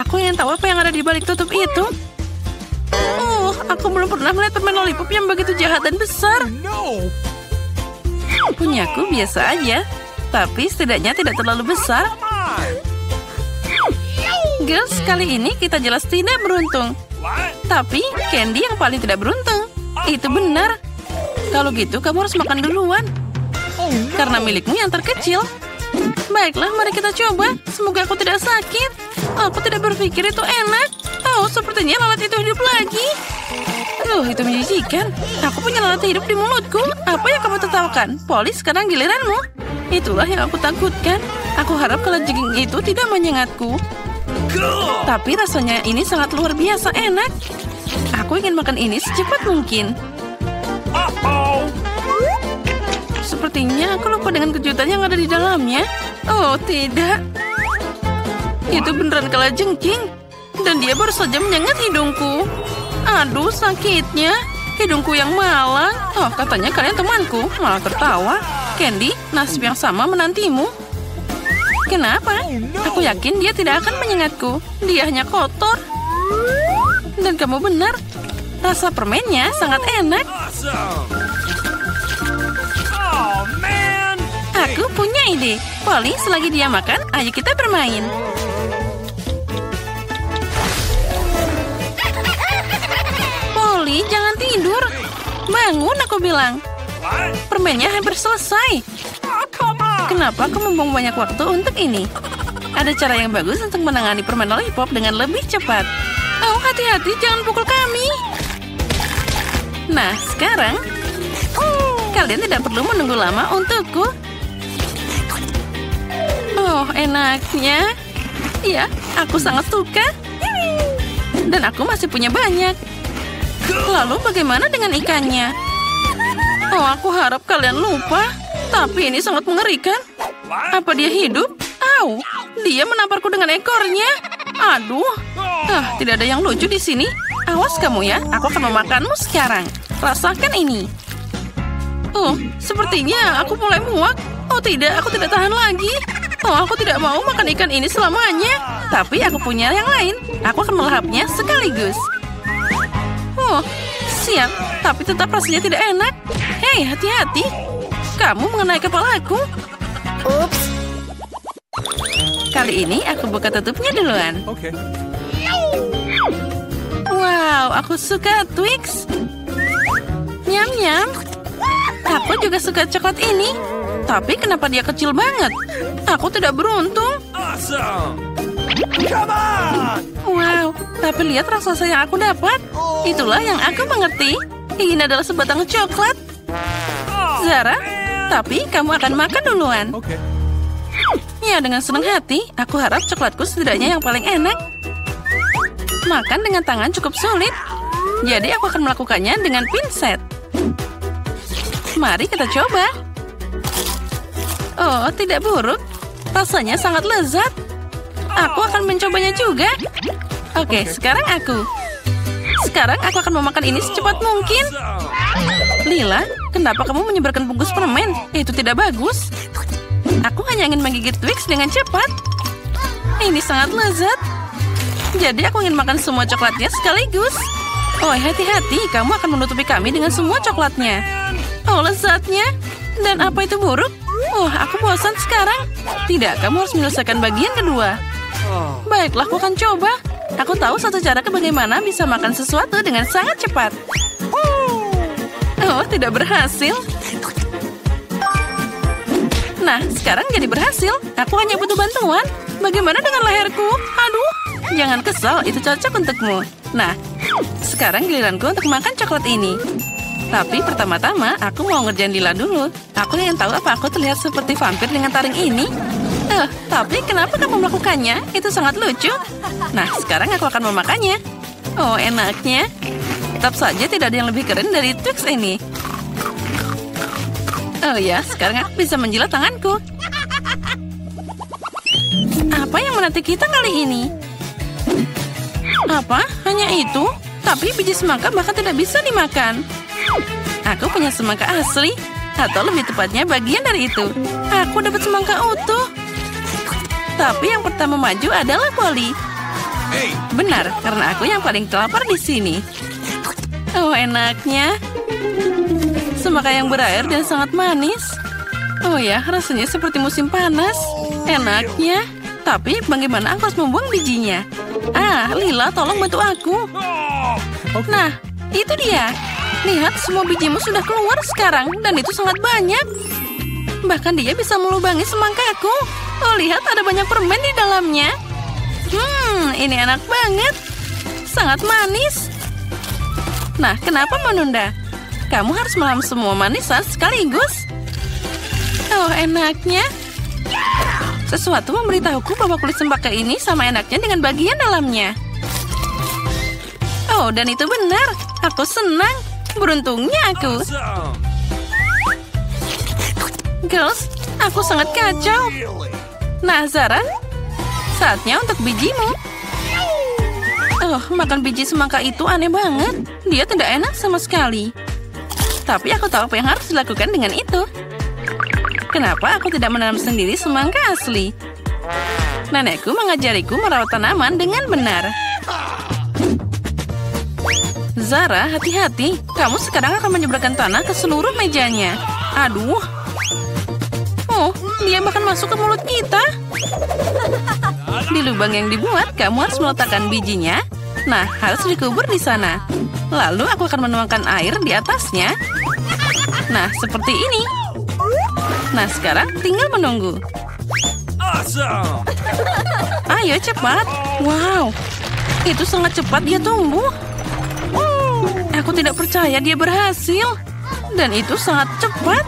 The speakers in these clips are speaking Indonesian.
Aku ingin tahu apa yang ada di balik tutup itu. Aku belum pernah melihat permen lollipop yang begitu jahat dan besar. Punyaku biasa aja, tapi setidaknya tidak terlalu besar. Girls, kali ini kita jelas tidak beruntung. Tapi Candy yang paling tidak beruntung. Itu benar. Kalau gitu kamu harus makan duluan. Karena milikmu yang terkecil. Baiklah, mari kita coba. Semoga aku tidak sakit. Aku tidak berpikir itu enak. Sepertinya lalat itu hidup lagi. Itu menjijikan. Aku punya lalat hidup di mulutku. Apa yang kamu tertawakan? Polly, sekarang giliranmu. Itulah yang aku takutkan. Aku harap kalajengking itu tidak menyengatku. Tapi rasanya ini sangat luar biasa enak. Aku ingin makan ini secepat mungkin. Sepertinya aku lupa dengan kejutan yang ada di dalamnya. Oh, tidak. Itu beneran kalajengking. Dan dia baru saja menyengat hidungku. Aduh, sakitnya. Hidungku yang malang. Katanya kalian temanku. Malah tertawa. Candy, nasib yang sama menantimu. Kenapa? Aku yakin dia tidak akan menyengatku. Dia hanya kotor. Dan kamu benar. Rasa permennya sangat enak. Aku punya ide. Polly, selagi dia makan, ayo kita bermain. Polly, jangan tidur. Bangun, aku bilang. Permennya hampir selesai. Kenapa aku membuang banyak waktu untuk ini? Ada cara yang bagus untuk menangani permen lollipop dengan lebih cepat. Hati-hati, jangan pukul kami. Nah, sekarang kalian tidak perlu menunggu lama untukku. Enaknya. Ya, aku sangat suka. Dan aku masih punya banyak. Lalu bagaimana dengan ikannya? Aku harap kalian lupa. Tapi ini sangat mengerikan. Apa dia hidup? Dia menamparku dengan ekornya. Aduh. Tidak ada yang lucu di sini. Awas kamu ya, aku akan memakanmu sekarang. Rasakan ini. Sepertinya aku mulai muak. Tidak, aku tidak tahan lagi. Aku tidak mau makan ikan ini selamanya. Tapi aku punya yang lain. Aku akan melahapnya sekaligus. Siap. Tapi tetap rasanya tidak enak. Hei, hati-hati. Kamu mengenai kepalaku. Ups. Kali ini aku buka tutupnya duluan. Wow, aku suka Twix. Nyam-nyam. Aku juga suka coklat ini. Tapi kenapa dia kecil banget? Aku tidak beruntung. Wow, tapi lihat raksasa yang aku dapat. Itulah yang aku mengerti. Ini adalah sebatang coklat. Zara, tapi kamu akan makan duluan. Ya, dengan senang hati. Aku harap coklatku setidaknya yang paling enak. Makan dengan tangan cukup sulit. Jadi aku akan melakukannya dengan pinset. Mari kita coba. Tidak buruk. Rasanya sangat lezat. Aku akan mencobanya juga. Oke, sekarang aku. Sekarang aku akan memakan ini secepat mungkin. Lila, kenapa kamu menyebarkan bungkus permen? Itu tidak bagus. Aku hanya ingin menggigit Twix dengan cepat. Ini sangat lezat. Jadi aku ingin makan semua coklatnya sekaligus. Hati-hati, kamu akan menutupi kami dengan semua coklatnya. Lezatnya. Dan apa itu buruk? Aku bosan sekarang. Tidak, kamu harus menyelesaikan bagian kedua. Baiklah, aku akan coba. Aku tahu satu cara bagaimana bisa makan sesuatu dengan sangat cepat. Tidak berhasil. Nah, sekarang jadi berhasil. Aku hanya butuh bantuan. Bagaimana dengan leherku? Aduh, jangan kesal, itu cocok untukmu. Nah, sekarang giliranku untuk makan coklat ini. Tapi pertama-tama, aku mau ngerjain Lila dulu. Aku ingin tahu apa aku terlihat seperti vampir dengan taring ini. Tapi kenapa kamu melakukannya? Itu sangat lucu. Nah, sekarang aku akan memakannya. Enaknya. Tetap saja tidak ada yang lebih keren dari Twix ini. Ya, sekarang aku bisa menjilat tanganku. Apa yang menanti kita kali ini? Apa? Hanya itu? Tapi biji semangka bahkan tidak bisa dimakan. Aku punya semangka asli. Atau lebih tepatnya bagian dari itu. Aku dapat semangka utuh. Tapi yang pertama maju adalah Polly. Benar, karena aku yang paling lapar di sini. Oh, enaknya. Semangka yang berair dan sangat manis. Oh ya, rasanya seperti musim panas. Enaknya. Tapi bagaimana aku harus membuang bijinya? Ah, Lila, tolong bantu aku. Nah, itu dia. Lihat, semua bijimu sudah keluar sekarang. Dan itu sangat banyak. Bahkan dia bisa melubangi semangkaku. Oh, lihat, ada banyak permen di dalamnya. Ini enak banget. Sangat manis. Nah, kenapa menunda? Kamu harus menelan semua manisan sekaligus. Oh, enaknya. Sesuatu memberitahuku bahwa kulit semangka ini sama enaknya dengan bagian dalamnya. Oh, dan itu benar. Aku senang. Beruntungnya aku. Girls, aku sangat kacau. Nah, Zara, saatnya untuk bijimu. Oh, makan biji semangka itu aneh banget. Dia tidak enak sama sekali. Tapi aku tahu apa yang harus dilakukan dengan itu. Kenapa aku tidak menanam sendiri semangka asli? Nenekku mengajariku merawat tanaman dengan benar. Zara, hati-hati. Kamu sekarang akan menyebarkan tanah ke seluruh mejanya. Aduh. Oh, dia bahkan masuk ke mulut kita. Di lubang yang dibuat, kamu harus meletakkan bijinya. Nah, harus dikubur di sana. Lalu aku akan menuangkan air di atasnya. Nah, seperti ini. Nah, sekarang tinggal menunggu. Awesome. Ayo, cepat. Wow, itu sangat cepat dia tumbuh. Aku tidak percaya dia berhasil. Dan itu sangat cepat.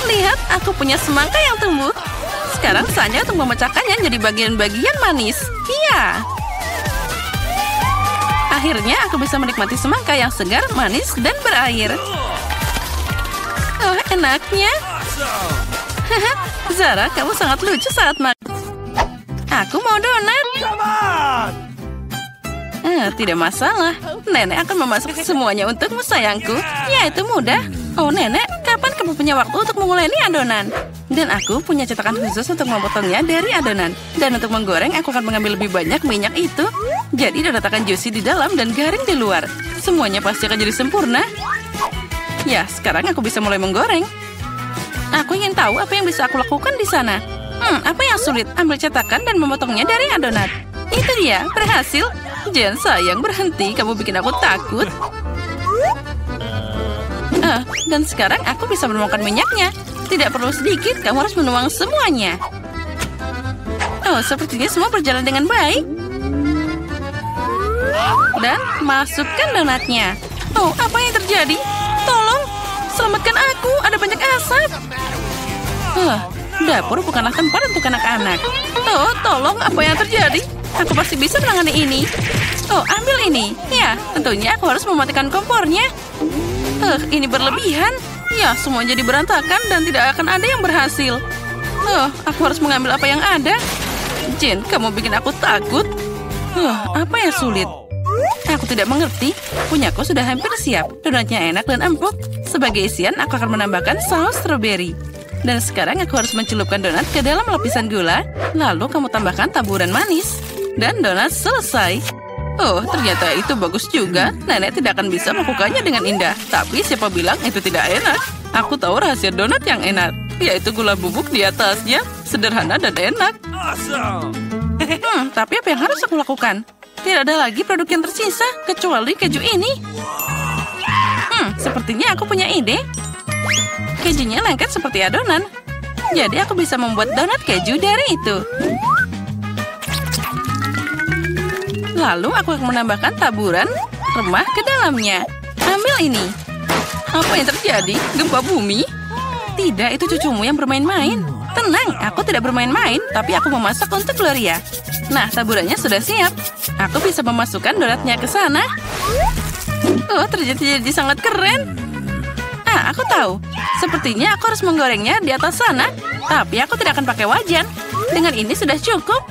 Lihat, aku punya semangka yang tumbuh. Sekarang saatnya untuk memecahkannya jadi bagian-bagian manis. Iya. Akhirnya aku bisa menikmati semangka yang segar, manis, dan berair. Oh, enaknya. Haha, Zara, kamu sangat lucu saat makan. Aku mau donat. Tidak masalah. Nenek akan memasak semuanya untukmu, sayangku. Ya, itu mudah. Oh, Nenek, kapan kamu punya waktu untuk menguleni adonan? Dan aku punya cetakan khusus untuk memotongnya dari adonan. Dan untuk menggoreng, aku akan mengambil lebih banyak minyak itu. Jadi donat akan juicy di dalam dan garing di luar. Semuanya pasti akan jadi sempurna. Ya, sekarang aku bisa mulai menggoreng. Aku ingin tahu apa yang bisa aku lakukan di sana. Apa yang sulit? Ambil cetakan dan memotongnya dari adonan. Itu dia, berhasil. Jen, sayang, berhenti. Kamu bikin aku takut. Dan sekarang aku bisa menuangkan minyaknya. Tidak perlu sedikit, kamu harus menuang semuanya. Oh, sepertinya semua berjalan dengan baik. Dan masukkan donatnya. Oh, apa yang terjadi? Tolong, selamatkan aku. Ada banyak asap. Dapur bukanlah tempat untuk anak-anak. Oh, tolong, apa yang terjadi? Aku pasti bisa menangani ini. Oh, ambil ini. Ya, tentunya aku harus mematikan kompornya. Ini berlebihan. Ya, semua jadi berantakan dan tidak akan ada yang berhasil. Aku harus mengambil apa yang ada. Jen, kamu bikin aku takut. Apa yang sulit? Aku tidak mengerti. Punyaku sudah hampir siap. Donatnya enak dan empuk. Sebagai isian, aku akan menambahkan saus strawberry. Dan sekarang aku harus mencelupkan donat ke dalam lapisan gula. Lalu kamu tambahkan taburan manis. Dan donat selesai. Oh, ternyata itu bagus juga. Nenek tidak akan bisa melakukannya dengan indah. Tapi siapa bilang itu tidak enak? Aku tahu rahasia donat yang enak. Yaitu gula bubuk di atasnya. Sederhana dan enak. Awesome. Tapi apa yang harus aku lakukan? Tidak ada lagi produk yang tersisa kecuali keju ini. Sepertinya aku punya ide. Kejunya lengket seperti adonan. Jadi aku bisa membuat donat keju dari itu. Lalu aku akan menambahkan taburan remah ke dalamnya. Ambil ini. Apa yang terjadi? Gempa bumi? Tidak, itu cucumu yang bermain-main. Tenang, aku tidak bermain-main, tapi aku memasak untuk Gloria. Nah, taburannya sudah siap. Aku bisa memasukkan donatnya ke sana. Oh, terjadi sangat keren. Aku tahu. Sepertinya aku harus menggorengnya di atas sana. Tapi aku tidak akan pakai wajan. Dengan ini sudah cukup.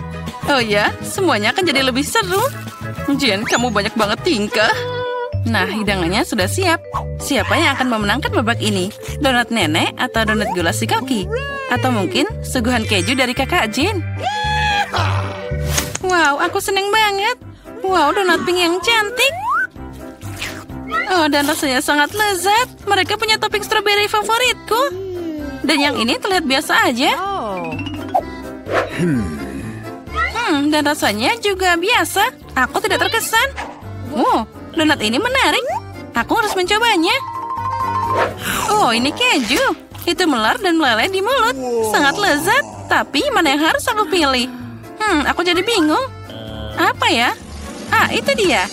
Oh ya, semuanya akan jadi lebih seru. Jen, kamu banyak banget tingkah. Nah, hidangannya sudah siap. Siapa yang akan memenangkan babak ini? Donat nenek atau donat gula si kaki? Atau mungkin suguhan keju dari kakak Jen? Wow, aku seneng banget. Wow, donat pink yang cantik. Oh, dan rasanya sangat lezat. Mereka punya topping stroberi favoritku. Dan yang ini terlihat biasa aja. Dan rasanya juga biasa. Aku tidak terkesan. Donat ini menarik. Aku harus mencobanya. Oh, ini keju. Itu melar dan meleleh di mulut. Sangat lezat. Tapi mana yang harus aku pilih? Aku jadi bingung. Apa ya? Itu dia.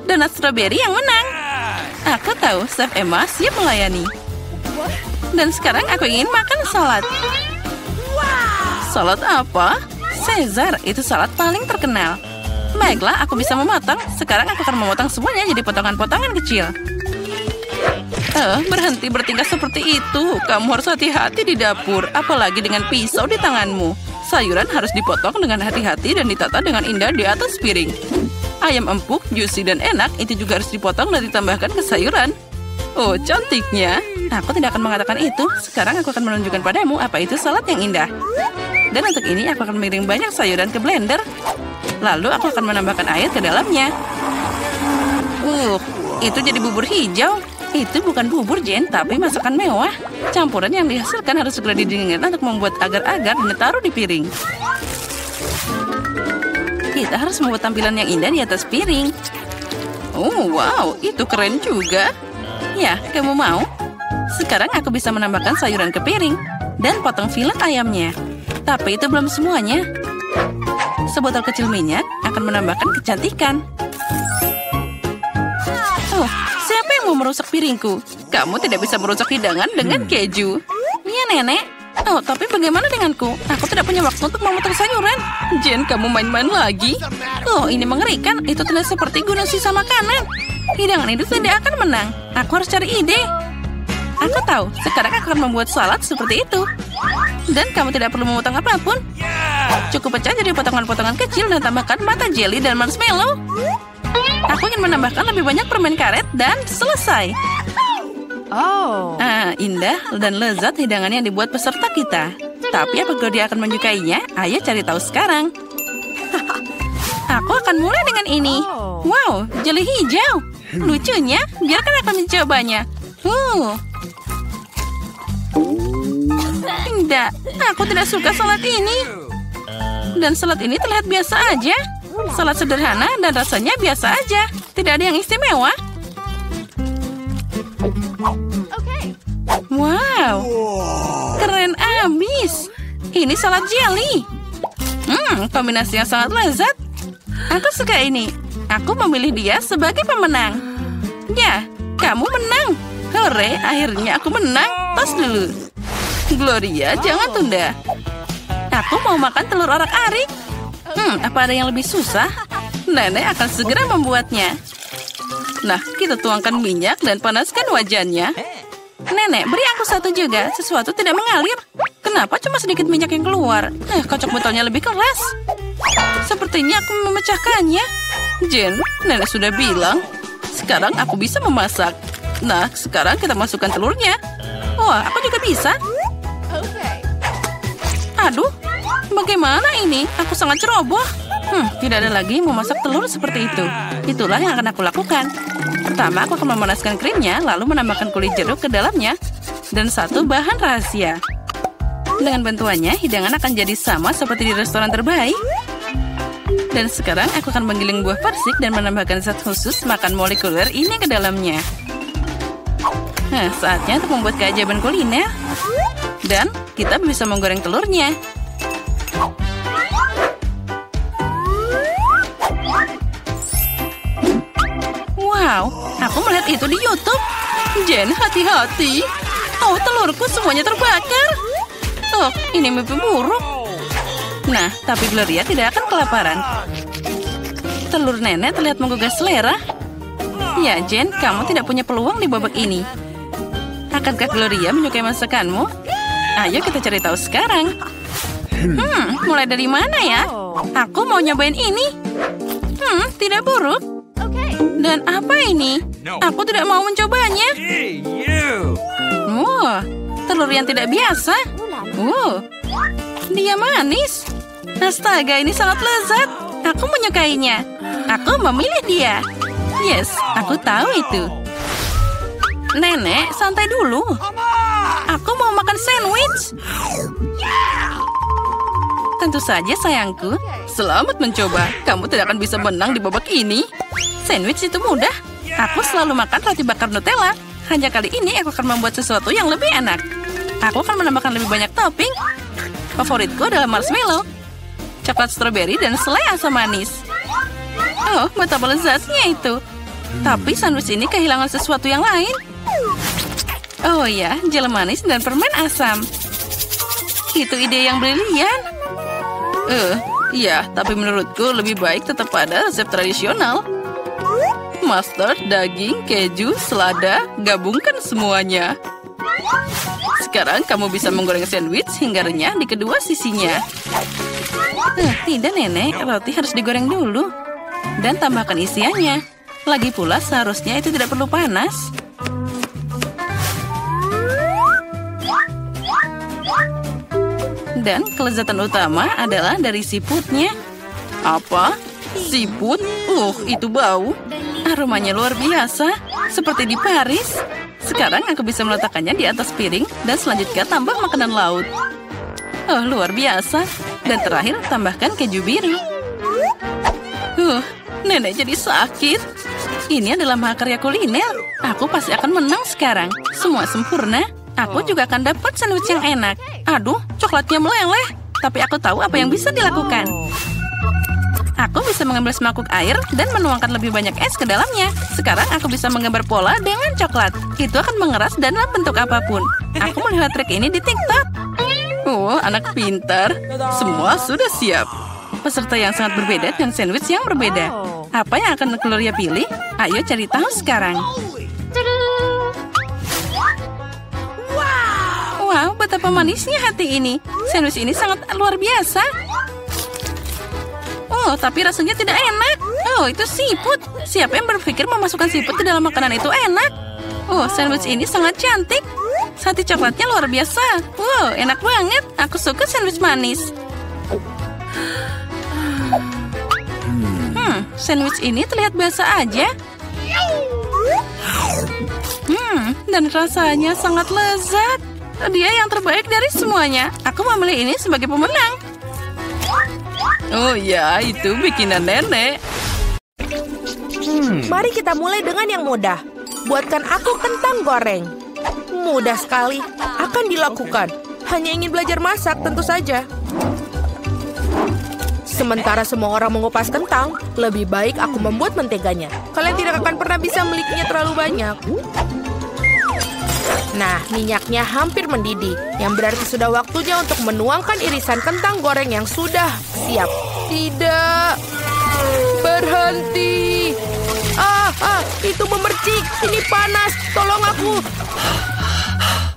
Donat stroberi yang menang. Aku tahu, Chef Emma siap melayani. Dan sekarang aku ingin makan salad. Salad apa? Caesar, itu salad paling terkenal. Baiklah, aku bisa memotong. Sekarang aku akan memotong semuanya jadi potongan-potongan kecil. Berhenti bertingkah seperti itu. Kamu harus hati-hati di dapur, apalagi dengan pisau di tanganmu. Sayuran harus dipotong dengan hati-hati dan ditata dengan indah di atas piring. Ayam empuk, juicy dan enak, itu juga harus dipotong dan ditambahkan ke sayuran. Oh, cantiknya. Aku tidak akan mengatakan itu. Sekarang aku akan menunjukkan padamu apa itu salad yang indah. Dan untuk ini aku akan mengiring banyak sayuran ke blender. Lalu aku akan menambahkan air ke dalamnya. Itu jadi bubur hijau. Itu bukan bubur, Jen, tapi masakan mewah. Campuran yang dihasilkan harus segera didinginkan untuk membuat agar-agar dan ditaruh di piring. Kita harus membuat tampilan yang indah di atas piring. Oh, wow, itu keren juga. Ya, kamu mau? Sekarang aku bisa menambahkan sayuran ke piring dan potong filet ayamnya. Tapi itu belum semuanya. Sebotol kecil minyak akan menambahkan kecantikan. Oh, siapa yang mau merusak piringku? Kamu tidak bisa merusak hidangan dengan keju. Iya, Nenek. Oh, tapi bagaimana denganku? Aku tidak punya waktu untuk memotong sayuran. Jen, kamu main-main lagi? Oh, ini mengerikan. Itu terlihat seperti gunung sisa makanan. Hidangan itu tidak akan menang. Aku harus cari ide. Aku tahu. Sekarang aku akan membuat salad seperti itu. Dan kamu tidak perlu memotong apapun. Cukup pecah jadi potongan-potongan kecil dan tambahkan mata jelly dan marshmallow. Aku ingin menambahkan lebih banyak permen karet dan selesai. Indah dan lezat hidangan yang dibuat peserta kita. Tapi apakah dia akan menyukainya? Ayo cari tahu sekarang. Aku akan mulai dengan ini. Wow, jelly hijau. Lucunya, biarkan aku mencobanya. Tidak, aku tidak suka salad ini. Dan salad ini terlihat biasa aja. Salad sederhana dan rasanya biasa aja. Tidak ada yang istimewa. Wow, keren abis. Ini salad jelly. Kombinasinya sangat lezat. Aku suka ini. Aku memilih dia sebagai pemenang. Ya, kamu menang. Hore, akhirnya aku menang. Tos dulu. Gloria, jangan tunda. Aku mau makan telur orak-arik. Apa ada yang lebih susah? Nenek akan segera membuatnya. Nah, kita tuangkan minyak dan panaskan wajannya. Nenek, beri aku satu juga. Sesuatu tidak mengalir. Kenapa cuma sedikit minyak yang keluar? Kocok botolnya lebih keras. Sepertinya aku memecahkannya. Jen, Nenek sudah bilang. Sekarang aku bisa memasak. Nah, sekarang kita masukkan telurnya. Wah, aku juga bisa. Aduh, bagaimana ini? Aku sangat ceroboh. Tidak ada lagi memasak telur seperti itu. Itulah yang akan aku lakukan. Pertama, aku akan memanaskan krimnya, lalu menambahkan kulit jeruk ke dalamnya. Dan satu bahan rahasia. Dengan bantuannya, hidangan akan jadi sama seperti di restoran terbaik. Dan sekarang aku akan menggiling buah persik dan menambahkan zat khusus makan molekuler ini ke dalamnya. Nah, saatnya untuk membuat keajaiban kuliner. Dan kita bisa menggoreng telurnya. Wow, aku melihat itu di YouTube. Jen, hati-hati. Oh, telurku semuanya terbakar. Oh, ini mimpi buruk. Nah, tapi Gloria tidak akan kelaparan. Telur Nenek terlihat menggugah selera. Ya, Jen, kamu tidak punya peluang di babak ini. Akankah Gloria menyukai masakanmu? Ayo kita cari tahu sekarang. Mulai dari mana ya? Aku mau nyobain ini. Tidak buruk. Dan apa ini? Aku tidak mau mencobanya. Wah, telur yang tidak biasa. Dia manis. Astaga, ini sangat lezat. Aku menyukainya. Aku memilih dia. Yes, aku tahu itu. Nenek, santai dulu. Aku mau makan sandwich. Tentu saja, sayangku. Selamat mencoba. Kamu tidak akan bisa menang di babak ini. Sandwich itu mudah. Aku selalu makan roti bakar Nutella. Hanya kali ini aku akan membuat sesuatu yang lebih enak. Aku akan menambahkan lebih banyak topping. Favoritku adalah marshmallow, coklat stroberi, dan selai asam manis. Oh, betapa lezatnya itu. Tapi sandwich ini kehilangan sesuatu yang lain. Oh ya, jel manis dan permen asam. Itu ide yang brilian. Iya, tapi menurutku lebih baik tetap pada resep tradisional. Mustard, daging, keju, selada, gabungkan semuanya. Sekarang kamu bisa menggoreng sandwich hingga renyah di kedua sisinya. Tidak, Nenek. Roti harus digoreng dulu. Dan tambahkan isiannya. Lagi pula seharusnya itu tidak perlu panas. Dan kelezatan utama adalah dari siputnya. Apa? Siput? Itu bau. Aromanya luar biasa, seperti di Paris. Sekarang aku bisa meletakkannya di atas piring dan selanjutnya tambah makanan laut. Oh, luar biasa. Dan terakhir, tambahkan keju biru. Nenek jadi sakit. Ini adalah mahakarya kuliner. Aku pasti akan menang sekarang. Semua sempurna. Aku juga akan dapat sandwich yang enak. Aduh, coklatnya meleleh. Tapi aku tahu apa yang bisa dilakukan. Aku bisa mengambil semangkuk air dan menuangkan lebih banyak es ke dalamnya. Sekarang aku bisa menggambar pola dengan coklat. Itu akan mengeras dalam bentuk apapun. Aku melihat trik ini di TikTok. Oh, anak pintar. Semua sudah siap. Peserta yang sangat berbeda dan sandwich yang berbeda. Apa yang akan Gloria pilih? Ayo cari tahu sekarang. Wow, betapa manisnya hati ini. Sandwich ini sangat luar biasa. Oh, tapi rasanya tidak enak. Oh, itu siput. Siapa yang berpikir memasukkan siput ke dalam makanan itu enak? Oh, sandwich ini sangat cantik. Sate coklatnya luar biasa. Wow, enak banget. Aku suka sandwich manis. Sandwich ini terlihat biasa aja. Dan rasanya sangat lezat. Dia yang terbaik dari semuanya. Aku memilih ini sebagai pemenang. Oh ya, itu bikinan nenek. Mari kita mulai dengan yang mudah. Buatkan aku kentang goreng. Mudah sekali. Akan dilakukan. Hanya ingin belajar masak, tentu saja. Sementara semua orang mengupas kentang, lebih baik aku membuat menteganya. Kalian tidak akan pernah bisa memilikinya terlalu banyak. Nah, minyaknya hampir mendidih, yang berarti sudah waktunya untuk menuangkan irisan kentang goreng yang sudah siap. Tidak. Berhenti. Itu memercik. Ini panas. Tolong aku.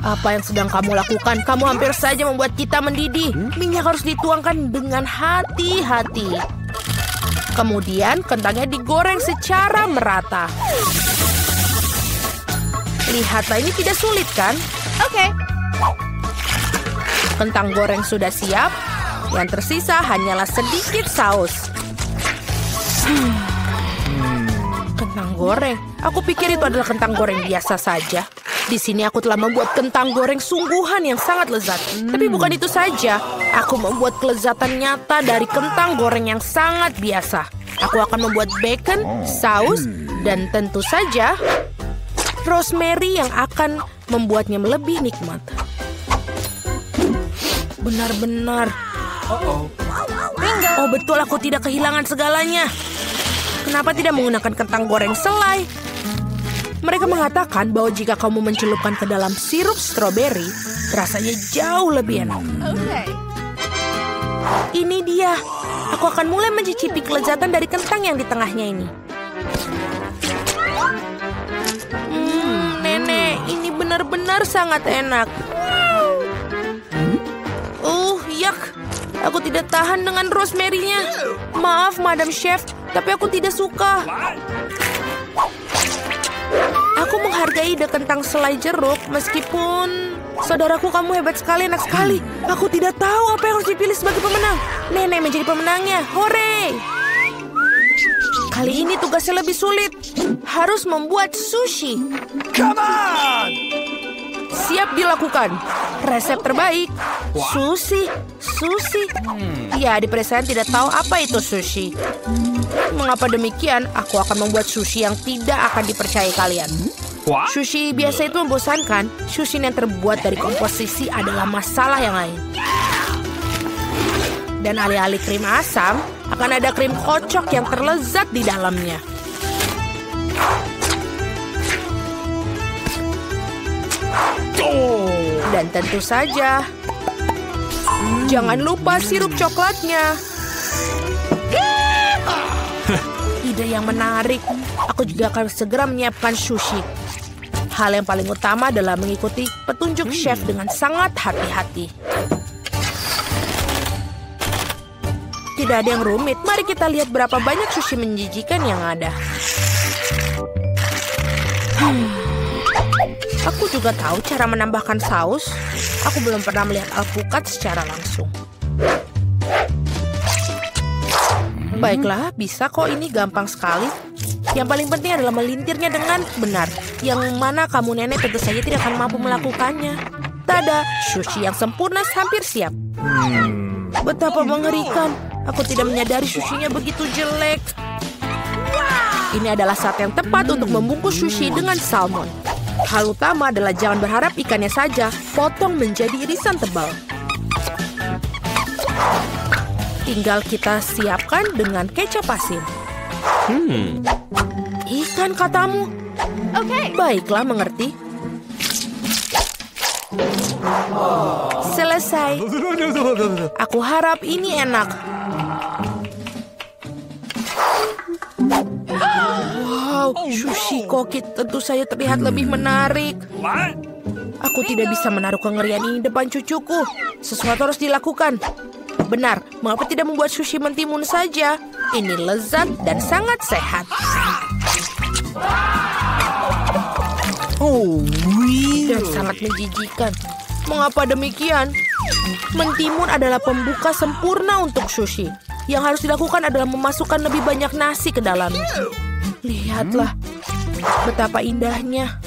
Apa yang sedang kamu lakukan? Kamu hampir saja membuat kita mendidih. Minyak harus dituangkan dengan hati-hati. Kemudian kentangnya digoreng secara merata. Lihatlah, ini tidak sulit kan? Oke. Kentang goreng sudah siap. Yang tersisa hanyalah sedikit saus. Kentang goreng. Aku pikir itu adalah kentang goreng biasa saja. Di sini aku telah membuat kentang goreng sungguhan yang sangat lezat. Tapi bukan itu saja. Aku membuat kelezatan nyata dari kentang goreng yang sangat biasa. Aku akan membuat bacon, saus, dan tentu saja rosemary yang akan membuatnya lebih nikmat. Benar-benar. Oh betul, aku tidak kehilangan segalanya. Kenapa tidak menggunakan kentang goreng selai? Mereka mengatakan bahwa jika kamu mencelupkan ke dalam sirup stroberi, rasanya jauh lebih enak. Ini dia. Aku akan mulai mencicipi kelezatan dari kentang yang di tengahnya ini. Nenek, ini benar-benar sangat enak. Yak. Aku tidak tahan dengan rosemary-nya. Maaf, Madam Chef, tapi aku tidak suka. Aku menghargai ide kentang selai jeruk, meskipun... Saudaraku, kamu hebat sekali, enak sekali. Aku tidak tahu apa yang harus dipilih sebagai pemenang. Nenek menjadi pemenangnya. Hore! Kali ini tugasnya lebih sulit. Harus membuat sushi. Come on! Siap dilakukan. Resep terbaik. Sushi. Ya, di pedesaan tidak tahu apa itu sushi. Mengapa demikian? Aku akan membuat sushi yang tidak akan dipercayai kalian. Sushi biasa itu membosankan. Sushi yang terbuat dari komposisi adalah masalah yang lain. Dan alih-alih krim asam, akan ada krim kocok yang terlezat di dalamnya. Dan tentu saja, jangan lupa sirup coklatnya. Ide yang menarik. Aku juga akan segera menyiapkan sushi. Hal yang paling utama adalah mengikuti petunjuk chef dengan sangat hati-hati. Tidak ada yang rumit. Mari kita lihat berapa banyak sushi menjijikan yang ada. Aku juga tahu cara menambahkan saus. Aku belum pernah melihat alpukat secara langsung. Baiklah, bisa kok, ini gampang sekali. Yang paling penting adalah melintirnya dengan benar. Yang mana kamu nenek tentu saja tidak akan mampu melakukannya. Tada, sushi yang sempurna hampir siap. Betapa mengerikan. Aku tidak menyadari sushinya begitu jelek. Ini adalah saat yang tepat untuk membungkus sushi dengan salmon. Hal utama adalah jangan berharap ikannya saja. Potong menjadi irisan tebal. Tinggal kita siapkan dengan kecap asin. Ikan katamu? Oke. Baiklah, mengerti. Selesai. Aku harap ini enak. Wow, sushi koki tentu saja terlihat lebih menarik. Aku tidak bisa menaruh kengerian ini depan cucuku. Sesuatu harus dilakukan. Benar, mengapa tidak membuat sushi mentimun saja? Ini lezat dan sangat sehat. Dan sangat menjijikan. Mengapa demikian? Mentimun adalah pembuka sempurna untuk sushi. Yang harus dilakukan adalah memasukkan lebih banyak nasi ke dalamnya. Lihatlah, betapa indahnya.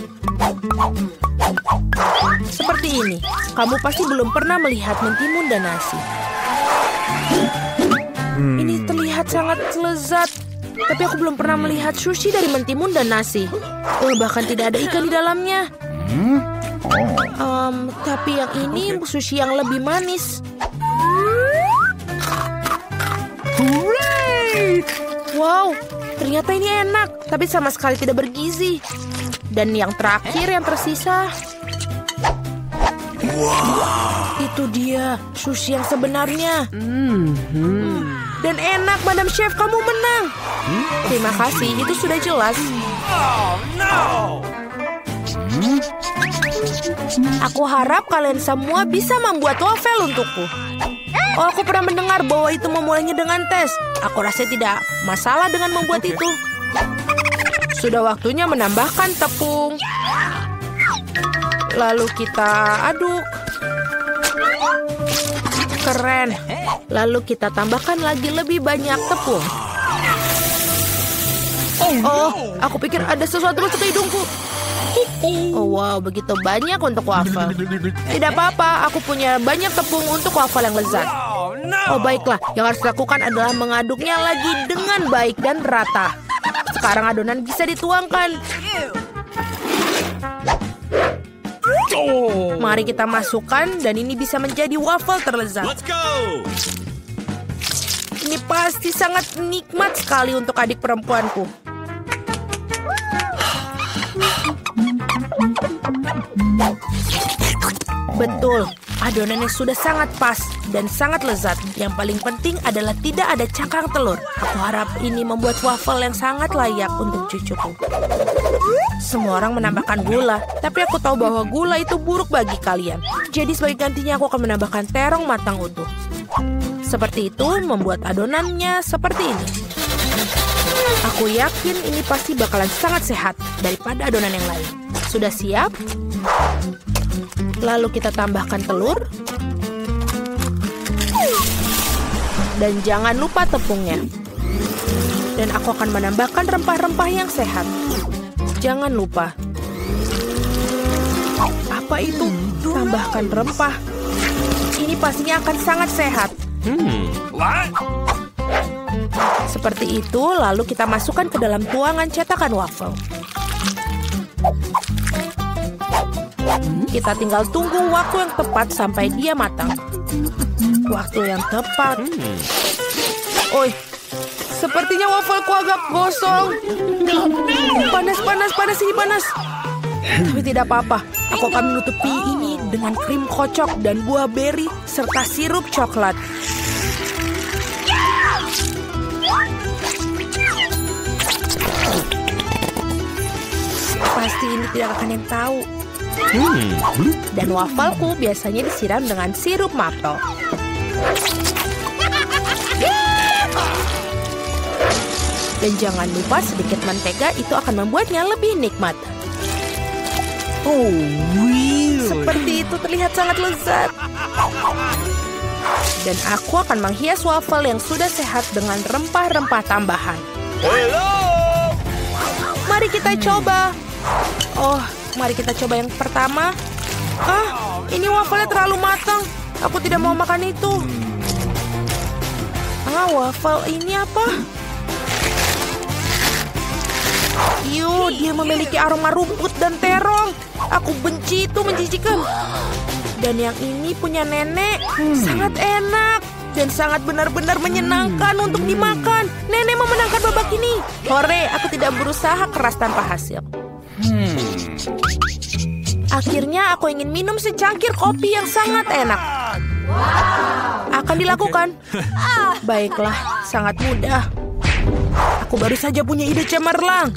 Seperti ini, kamu pasti belum pernah melihat mentimun dan nasi. Ini terlihat sangat lezat. Tapi aku belum pernah melihat sushi dari mentimun dan nasi. Bahkan tidak ada ikan di dalamnya. Tapi yang ini sushi yang lebih manis. Wow, ternyata ini enak. Tapi sama sekali tidak bergizi. Dan yang terakhir yang tersisa. Itu dia, sushi yang sebenarnya. Dan enak, Madam Chef, kamu menang. Terima kasih, itu sudah jelas. Oh, no! Aku harap kalian semua bisa membuat wafel untukku. Oh, aku pernah mendengar bahwa itu memulainya dengan tes. Aku rasa tidak masalah dengan membuat itu. Sudah waktunya menambahkan tepung. Lalu kita aduk. Keren. Lalu kita tambahkan lagi lebih banyak tepung. Oh, aku pikir ada sesuatu masuk ke hidungku. Oh, wow, begitu banyak untuk wafel. Tidak apa-apa, aku punya banyak tepung untuk wafel yang lezat. Oh, baiklah. Yang harus dilakukan adalah mengaduknya lagi dengan baik dan rata. Sekarang adonan bisa dituangkan. Mari kita masukkan dan ini bisa menjadi wafel terlezat. Ini pasti sangat nikmat sekali untuk adik perempuanku. Betul, adonannya sudah sangat pas dan sangat lezat. Yang paling penting adalah tidak ada cangkang telur. Aku harap ini membuat wafel yang sangat layak untuk cucuku. Semua orang menambahkan gula, tapi aku tahu bahwa gula itu buruk bagi kalian. Jadi sebagai gantinya aku akan menambahkan terong matang utuh. Seperti itu, membuat adonannya seperti ini. Aku yakin ini pasti bakalan sangat sehat daripada adonan yang lain. Sudah siap? Lalu kita tambahkan telur. Dan jangan lupa tepungnya. Dan aku akan menambahkan rempah-rempah yang sehat. Jangan lupa. Apa itu? Tambahkan rempah. Ini pastinya akan sangat sehat. What? Seperti itu, lalu kita masukkan ke dalam tuangan cetakan waffle. Kita tinggal tunggu waktu yang tepat sampai dia matang. Waktu yang tepat. Oi, sepertinya waffleku agak gosong. Panas, ini panas. Tapi tidak apa-apa. Aku akan menutupi ini dengan krim kocok dan buah beri serta sirup coklat. Pasti ini tidak akan yang tahu. Dan wafelku biasanya disiram dengan sirup maple. Dan jangan lupa sedikit mentega, itu akan membuatnya lebih nikmat. Oh, really? Seperti itu terlihat sangat lezat. Dan aku akan menghias waffle yang sudah sehat dengan rempah-rempah tambahan. Hello! Mari kita coba. Oh, mari kita coba yang pertama. Ini wafelnya terlalu matang. Aku tidak mau makan itu. Waffle ini apa? Dia memiliki aroma rumput dan terong. Aku benci itu, menjijikan. Dan yang ini punya nenek, sangat enak. Dan sangat benar-benar menyenangkan untuk dimakan. Nenek memenangkan babak ini. Hore, aku tidak berusaha keras tanpa hasil. Akhirnya aku ingin minum secangkir kopi yang sangat enak. Akan dilakukan. Baiklah, sangat mudah. Aku baru saja punya ide cemerlang.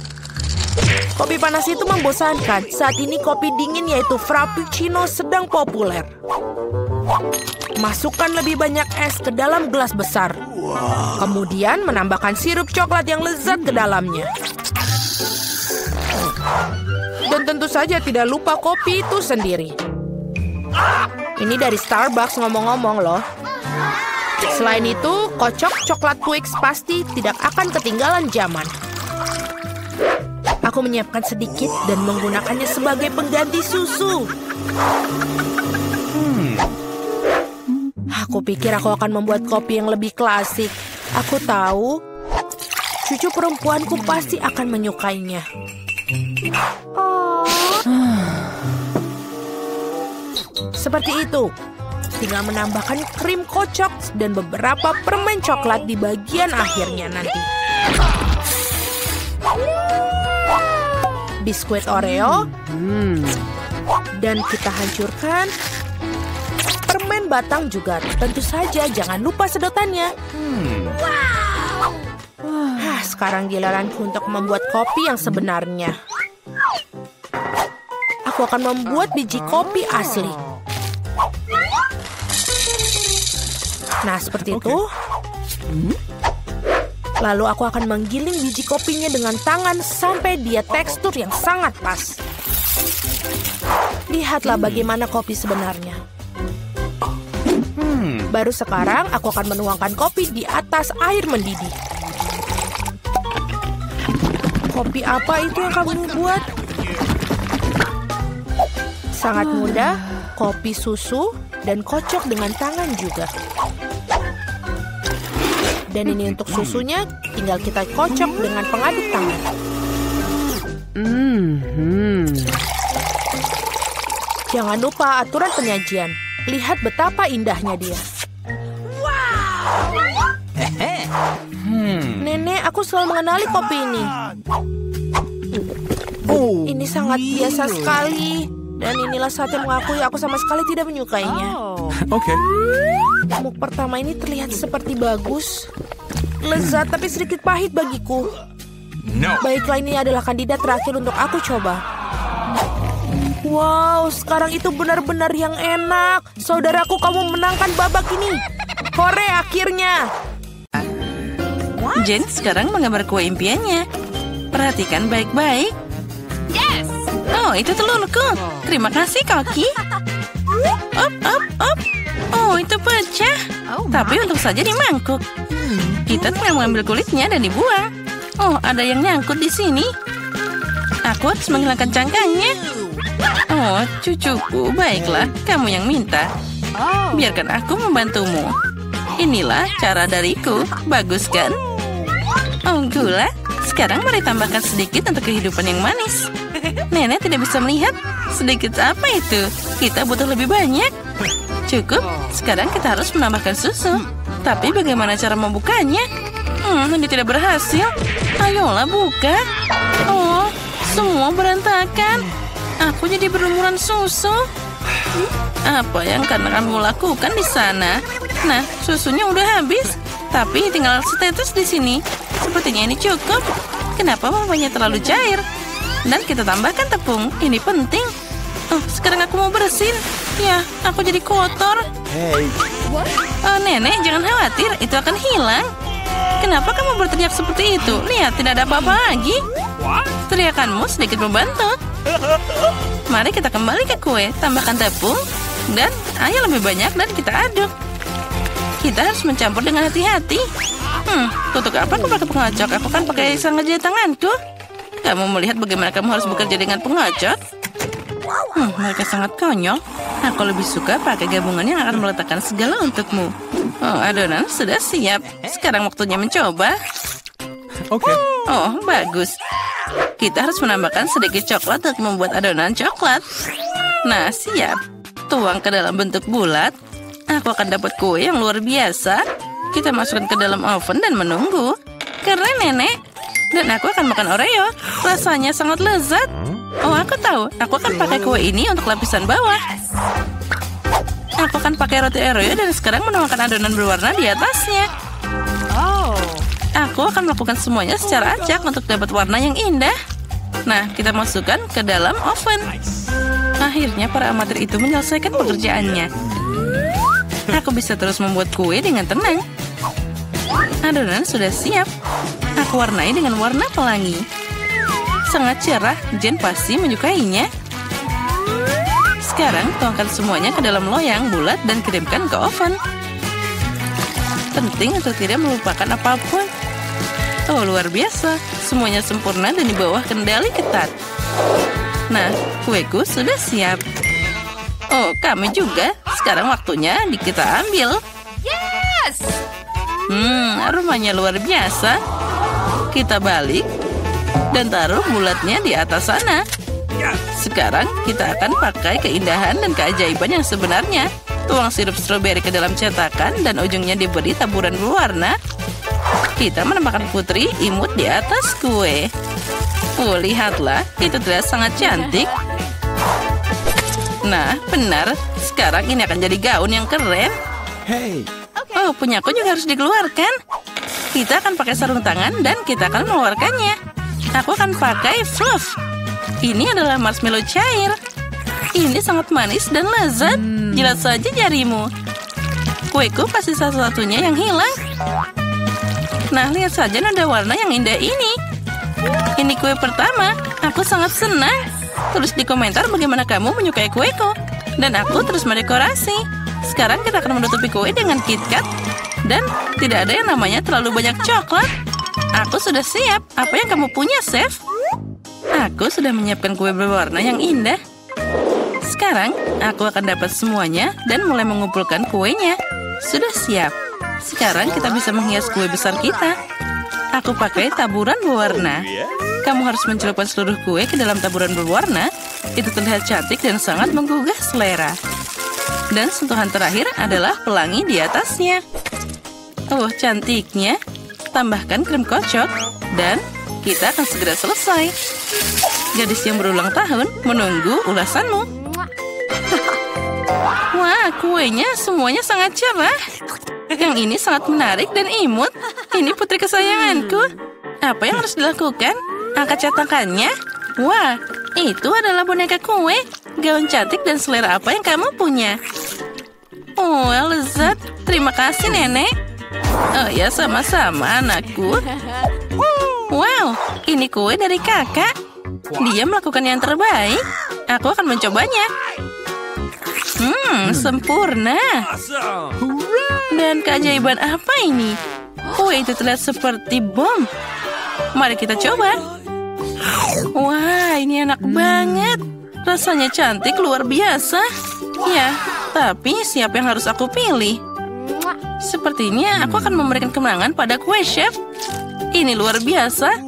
Kopi panas itu membosankan. Saat ini kopi dingin yaitu Frappuccino sedang populer. Masukkan lebih banyak es ke dalam gelas besar. Kemudian menambahkan sirup coklat yang lezat ke dalamnya. Dan tentu saja tidak lupa kopi itu sendiri. Ini dari Starbucks ngomong-ngomong loh. Selain itu, kocok coklat Twix pasti tidak akan ketinggalan zaman. Aku menyiapkan sedikit dan menggunakannya sebagai pengganti susu. Aku pikir aku akan membuat kopi yang lebih klasik. Aku tahu, cucu perempuanku pasti akan menyukainya. Seperti itu. Tinggal menambahkan krim kocok dan beberapa permen coklat di bagian akhirnya nanti. Biskuit Oreo. Dan kita hancurkan permen batang juga. Tentu saja jangan lupa sedotannya. Sekarang giliranku untuk membuat kopi yang sebenarnya. Aku akan membuat biji kopi asli. Nah, seperti itu. Lalu aku akan menggiling biji kopinya dengan tangan sampai dia tekstur yang sangat pas. Lihatlah bagaimana kopi sebenarnya. Baru sekarang aku akan menuangkan kopi di atas air mendidih. Kopi apa itu yang kamu buat? Sangat mudah, kopi susu dan kocok dengan tangan juga. Dan ini untuk susunya, tinggal kita kocok dengan pengaduk tangan. Jangan lupa aturan penyajian. Lihat betapa indahnya dia. Nenek, aku selalu mengenali kopi ini. Ini sangat biasa sekali. Dan inilah saat yang mengakui aku sama sekali tidak menyukainya. Okay. Muk pertama ini terlihat seperti bagus. Lezat tapi sedikit pahit bagiku. No. Baiklah, ini adalah kandidat terakhir untuk aku coba. Wow, sekarang itu benar-benar yang enak. Saudaraku, kamu menangkan babak ini. Hore, akhirnya. Jen sekarang menggambar kue impiannya. Perhatikan baik-baik. Oh, itu telurku. Terima kasih, Koki. Op. Oh, itu pecah. Tapi untung saja di mangkuk. Kita tinggal mengambil kulitnya dan dibuang. Oh, ada yang nyangkut di sini. Aku harus menghilangkan cangkangnya. Oh, cucuku, baiklah, kamu yang minta. Biarkan aku membantumu. Inilah cara dariku, bagus kan? Oh, gula. Sekarang mari tambahkan sedikit untuk kehidupan yang manis. Nenek tidak bisa melihat. Sedikit apa itu? Kita butuh lebih banyak. Cukup, sekarang kita harus menambahkan susu. Tapi bagaimana cara membukanya? Ini tidak berhasil. Ayolah buka. Oh, semua berantakan. Aku jadi berlumuran susu. Apa yang kamu lakukan di sana? Nah, susunya udah habis. Tapi tinggal setetes di sini. Sepertinya ini cukup. Kenapa mamanya terlalu cair? Dan kita tambahkan tepung. Ini penting. Oh, sekarang aku mau bersin. Ya, aku jadi kotor. Hey. Oh, nenek, jangan khawatir. Itu akan hilang. Kenapa kamu berteriak seperti itu? Lihat, tidak ada apa-apa lagi. Teriakanmu sedikit membantu. Mari kita kembali ke kue. Tambahkan tepung dan air lebih banyak dan kita aduk. Kita harus mencampur dengan hati-hati. Untuk apa aku pakai pengocok? Aku kan pakai sang jari tanganku. Kamu melihat bagaimana kamu harus bekerja dengan pengocok? Mereka sangat konyol. Aku lebih suka pakai gabungan yang akan meletakkan segala untukmu. Oh, adonan sudah siap. Sekarang waktunya mencoba. Oke. Oh, bagus. Kita harus menambahkan sedikit coklat untuk membuat adonan coklat. Nah, siap. Tuang ke dalam bentuk bulat. Aku akan dapat kue yang luar biasa. Kita masukkan ke dalam oven dan menunggu. Keren, nenek. Dan aku akan makan Oreo. Rasanya sangat lezat. Oh, aku tahu. Aku akan pakai kue ini untuk lapisan bawah. Aku akan pakai roti Oreo dan sekarang menuangkan adonan berwarna di atasnya. Aku akan melakukan semuanya secara acak untuk dapat warna yang indah. Nah, kita masukkan ke dalam oven. Akhirnya para amatir itu menyelesaikan pekerjaannya. Aku bisa terus membuat kue dengan tenang. Adonan sudah siap. Aku warnai dengan warna pelangi. Sangat cerah, Jen pasti menyukainya. Sekarang tuangkan semuanya ke dalam loyang bulat dan kirimkan ke oven. Penting untuk tidak melupakan apapun. Oh, luar biasa. Semuanya sempurna dan di bawah kendali ketat. Nah, kueku sudah siap. Oh, kami juga. Sekarang waktunya kita ambil. Yes! Aromanya luar biasa. Kita balik dan taruh bulatnya di atas sana. Sekarang kita akan pakai keindahan dan keajaiban yang sebenarnya. Tuang sirup stroberi ke dalam cetakan dan ujungnya diberi taburan berwarna. Kita menambahkan putri imut di atas kue. Oh, lihatlah, itu terlihat sangat cantik. Nah, benar. Sekarang ini akan jadi gaun yang keren. Hey. Oh, punyaku juga harus dikeluarkan. Kita akan pakai sarung tangan dan kita akan mengeluarkannya. Aku akan pakai fluff. Ini adalah marshmallow cair. Ini sangat manis dan lezat. Jilat saja jarimu. Kueku pasti satu-satunya yang hilang. Nah, lihat saja nada warna yang indah ini. Ini kue pertama. Aku sangat senang. Tulis di komentar bagaimana kamu menyukai kueku. Dan aku terus mendekorasi. Sekarang kita akan menutupi kue dengan KitKat. Dan tidak ada yang namanya terlalu banyak coklat. Aku sudah siap. Apa yang kamu punya, Chef? Aku sudah menyiapkan kue berwarna yang indah. Sekarang, aku akan dapat semuanya dan mulai mengumpulkan kuenya. Sudah siap. Sekarang kita bisa menghias kue besar kita. Aku pakai taburan berwarna. Kamu harus mencelupkan seluruh kue ke dalam taburan berwarna. Itu terlihat cantik dan sangat menggugah selera. Dan sentuhan terakhir adalah pelangi di atasnya. Oh, cantiknya. Tambahkan krim kocok. Dan kita akan segera selesai. Gadis yang berulang tahun menunggu ulasanmu. Wah, kuenya semuanya sangat cerah. Yang ini sangat menarik dan imut. Ini putri kesayanganku. Apa yang harus dilakukan? Angkat cetakannya. Wah, itu adalah boneka kue. Gaun cantik dan selera apa yang kamu punya? Oh, lezat. Terima kasih, Nenek. Oh ya, sama-sama, anakku. Wow, ini kue dari kakak. Dia melakukan yang terbaik. Aku akan mencobanya. Sempurna. Dan keajaiban apa ini? Kue itu terlihat seperti bom. Mari kita coba. Wah, ini enak banget. Rasanya cantik luar biasa. Ya, tapi siapa yang harus aku pilih? Sepertinya aku akan memberikan kemenangan pada kue chef. Ini luar biasa.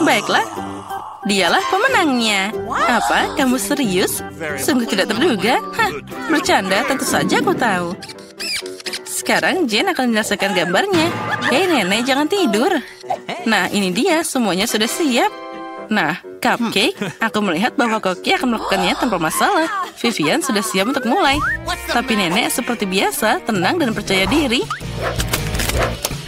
Baiklah, dialah pemenangnya. Apa? Kamu serius? Sungguh tidak terduga. Hah, bercanda, tentu saja aku tahu. Sekarang Jen akan menyelesaikan gambarnya. Hei nenek, jangan tidur. Nah, ini dia, semuanya sudah siap. Nah, Cupcake, aku melihat bahwa Koki akan melakukannya tanpa masalah. Vivian sudah siap untuk mulai. Tapi nenek seperti biasa, tenang dan percaya diri.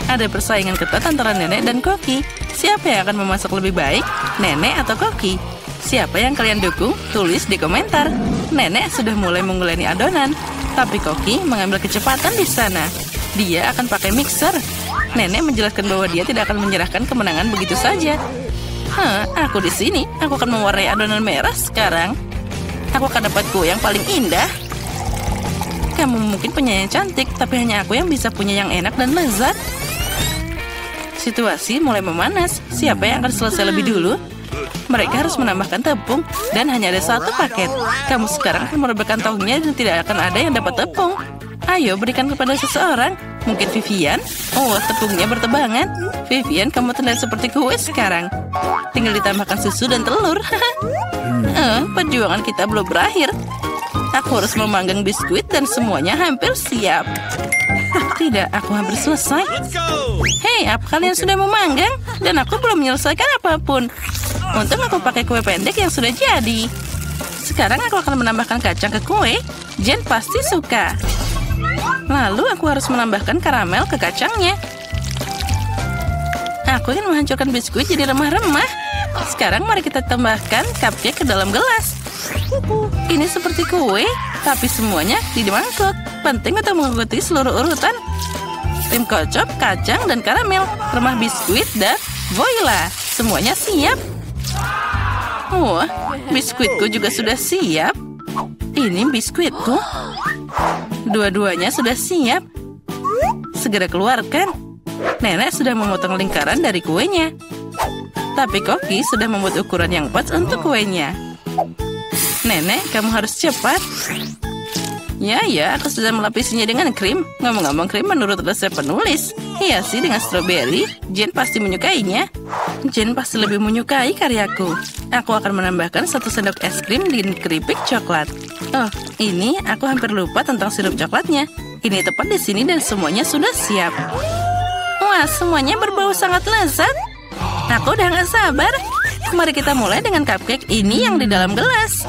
Ada persaingan ketat antara nenek dan Koki. Siapa yang akan memasak lebih baik, nenek atau Koki? Siapa yang kalian dukung? Tulis di komentar. Nenek sudah mulai mengguleni adonan, tapi Koki mengambil kecepatan di sana. Dia akan pakai mixer. Nenek menjelaskan bahwa dia tidak akan menyerahkan kemenangan begitu saja. Aku di sini. Aku akan mewarnai adonan merah sekarang. Aku akan dapat kue yang paling indah. Kamu mungkin penyanyi cantik, tapi hanya aku yang bisa punya yang enak dan lezat. Situasi mulai memanas. Siapa yang akan selesai lebih dulu? Mereka harus menambahkan tepung, dan hanya ada satu paket. Kamu sekarang akan merebahkan tongnya dan tidak akan ada yang dapat tepung. Ayo, berikan kepada seseorang. Mungkin Vivian? Oh, tepungnya bertebangan. Vivian, kamu terlihat seperti kue sekarang. Tinggal ditambahkan susu dan telur. Perjuangan kita belum berakhir. Aku harus memanggang biskuit dan semuanya hampir siap. Tidak, aku hampir selesai. Hei, apa kalian sudah memanggang? Dan aku belum menyelesaikan apapun. Untung aku pakai kue pendek yang sudah jadi. Sekarang aku akan menambahkan kacang ke kue. Jen pasti suka. Lalu aku harus menambahkan karamel ke kacangnya. Aku ingin menghancurkan biskuit jadi remah-remah. Sekarang mari kita tambahkan cupcake ke dalam gelas. Ini seperti kue, tapi semuanya di mangkuk. Penting untuk mengikuti seluruh urutan. Krim kocok, kacang, dan karamel. Remah biskuit, dan voila. Semuanya siap. Wah, biskuitku juga sudah siap. Ini biskuitku. Dua-duanya sudah siap. Segera keluarkan. Nenek sudah memotong lingkaran dari kuenya. Tapi Koki sudah membuat ukuran yang pas untuk kuenya. Nenek, kamu harus cepat. Ya, aku sudah melapisinya dengan krim. Ngomong-ngomong krim menurut resep penulis. Iya sih, dengan stroberi. Jen pasti menyukainya. Jen pasti lebih menyukai karyaku. Aku akan menambahkan 1 sendok es krim dengan keripik coklat. Oh, ini aku hampir lupa tentang sirup coklatnya. Ini tepat di sini dan semuanya sudah siap. Wah, semuanya berbau sangat lezat. Aku udah gak sabar. Mari kita mulai dengan cupcake ini yang di dalam gelas.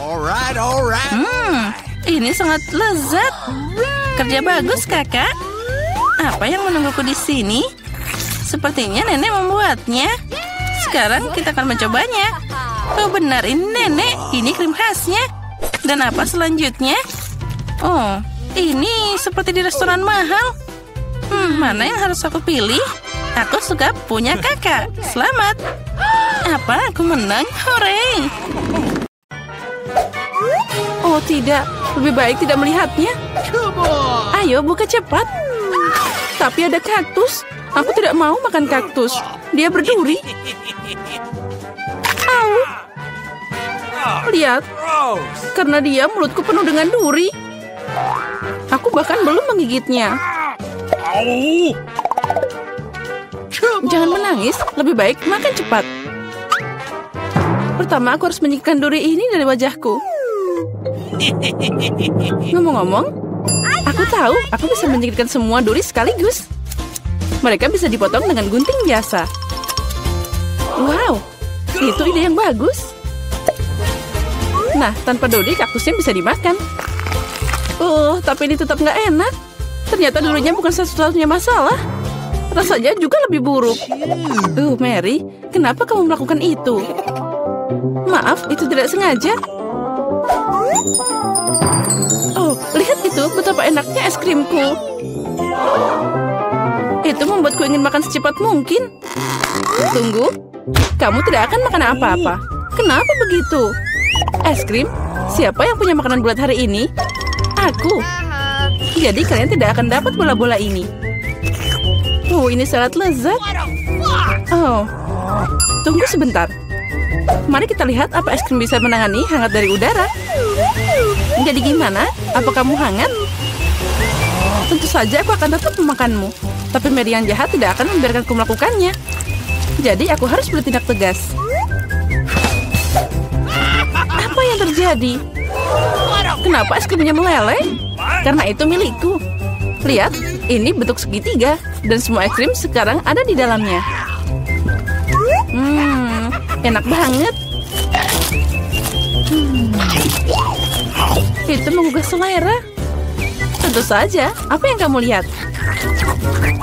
Ini sangat lezat. Kerja bagus, kakak. Apa yang menungguku di sini? Sepertinya nenek membuatnya. Sekarang kita akan mencobanya. Oh benar, ini nenek. Ini krim khasnya. Dan apa selanjutnya? Oh, ini seperti di restoran mahal. Mana yang harus aku pilih? Aku suka punya kakak. Selamat. Apa? Aku menang? Hore! Oh tidak, lebih baik tidak melihatnya. Ayo buka cepat. Tapi ada kaktus. Aku tidak mau makan kaktus. Dia berduri. Au. Lihat. Karena dia mulutku penuh dengan duri. Aku bahkan belum menggigitnya. Jangan menangis. Lebih baik makan cepat. Pertama aku harus menyingkirkan duri ini dari wajahku. Ngomong-ngomong, aku tahu aku bisa menyingkirkan semua duri sekaligus. Mereka bisa dipotong dengan gunting biasa. Wow, itu ide yang bagus. Nah, tanpa duri kaktusnya bisa dimakan. Oh, tapi ini tetap nggak enak. Ternyata durinya bukan satu-satunya masalah. Rasanya juga lebih buruk. Mary, kenapa kamu melakukan itu? Maaf, itu tidak sengaja. Oh, lihat itu, betapa enaknya es krimku. Itu membuatku ingin makan secepat mungkin. Tunggu, kamu tidak akan makan apa-apa. Kenapa begitu? Es krim? Siapa yang punya makanan bulat hari ini? Aku. Jadi kalian tidak akan dapat bola-bola ini. Oh, ini sangat lezat. Oh, Tunggu sebentar. Mari kita lihat apa es krim bisa menangani hangat dari udara. Jadi gimana? Apa kamu hangat? Tentu saja aku akan tetap memakanmu. Tapi Mary yang jahat tidak akan membiarkanku melakukannya. Jadi aku harus bertindak tegas. Apa yang terjadi? Kenapa es krimnya meleleh? Karena itu milikku. Lihat, ini bentuk segitiga. Dan semua es krim sekarang ada di dalamnya. Enak banget. Itu menggugah selera. Tentu saja. Apa yang kamu lihat?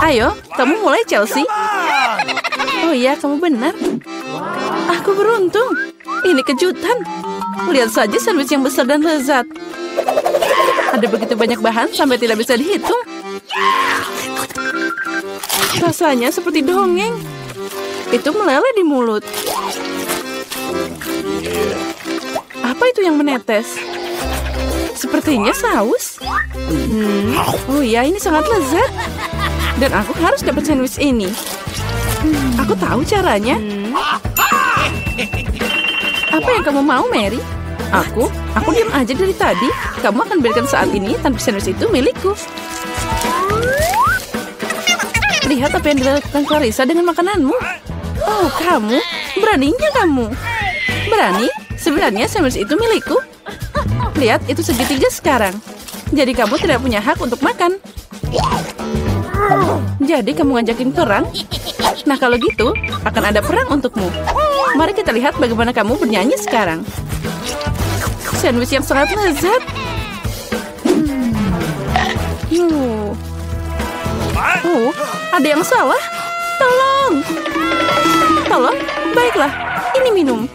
Ayo, kamu mulai, Chelsea. Oh iya, kamu benar. Aku beruntung. Ini kejutan. Lihat saja sandwich yang besar dan lezat. Ada begitu banyak bahan sampai tidak bisa dihitung. Rasanya seperti dongeng. Itu meleleh di mulut. Apa itu yang menetes? Sepertinya saus. Oh iya, ini sangat lezat. Dan aku harus dapat sandwich ini. Aku tahu caranya. Apa yang kamu mau, Mary? Aku diam aja dari tadi. Kamu akan berikan saat ini tanpa sandwich itu milikku. Lihat apa yang dilakukan Clarissa dengan makananmu. Oh, kamu? Beraninya kamu? Berani? Sebenarnya sandwich itu milikku. Lihat, itu segitiga sekarang. Jadi kamu tidak punya hak untuk makan. Jadi kamu ngajakin perang? Nah, kalau gitu, akan ada perang untukmu. Mari kita lihat bagaimana kamu bernyanyi sekarang. Sandwich yang sangat lezat. Oh, ada yang salah. Tolong. Tolong, baiklah. Ini minum.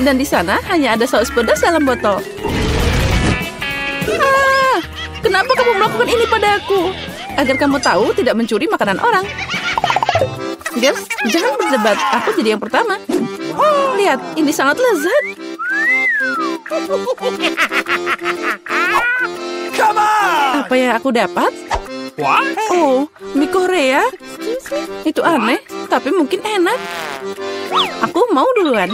Dan di sana hanya ada saus pedas dalam botol. Kenapa kamu melakukan ini padaku? Agar kamu tahu tidak mencuri makanan orang. Girls, jangan berdebat. Aku jadi yang pertama. Lihat, ini sangat lezat. Apa yang aku dapat? Oh, mie Korea. Itu aneh, tapi mungkin enak. Aku mau duluan.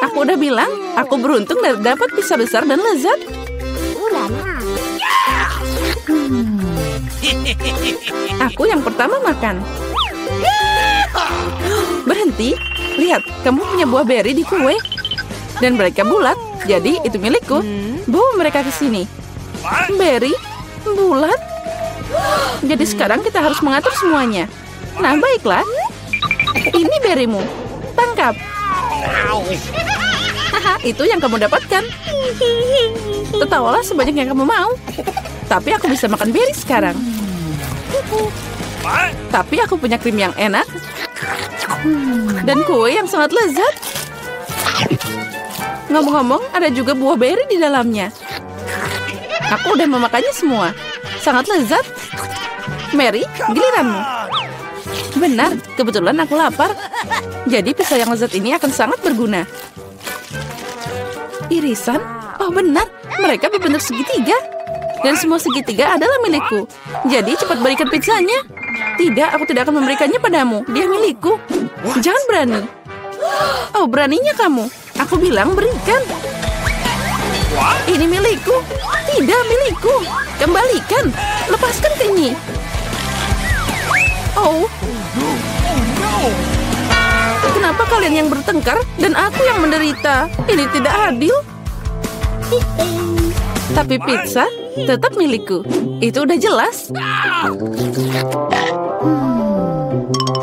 Aku udah bilang, aku beruntung dapat pizza besar dan lezat. Aku yang pertama makan. Berhenti. Lihat, kamu punya buah beri di kue. Dan mereka bulat, jadi itu milikku. Bawa mereka ke sini. Beri bulat. Jadi sekarang kita harus mengatur semuanya. Nah, baiklah. Ini berimu. Tangkap. Haha, itu yang kamu dapatkan. Tertawalah sebanyak yang kamu mau. Tapi aku bisa makan beri sekarang. Tapi aku punya krim yang enak. Dan kue yang sangat lezat. Ngomong-ngomong, ada juga buah beri di dalamnya. Aku udah memakannya semua. Sangat lezat. Mary, giliranmu. Benar, kebetulan aku lapar. Jadi pizza yang lezat ini akan sangat berguna. Irisan? Oh benar, mereka berbentuk segitiga. Dan semua segitiga adalah milikku. Jadi cepat berikan pizzanya. Tidak, aku tidak akan memberikannya padamu. Dia milikku. Jangan berani. Oh, beraninya kamu. Aku bilang berikan. Ini milikku. Tidak milikku. Kembalikan. Lepaskan ini. Oh. Kenapa kalian yang bertengkar dan aku yang menderita? Ini tidak adil. Tapi pizza tetap milikku. Itu udah jelas.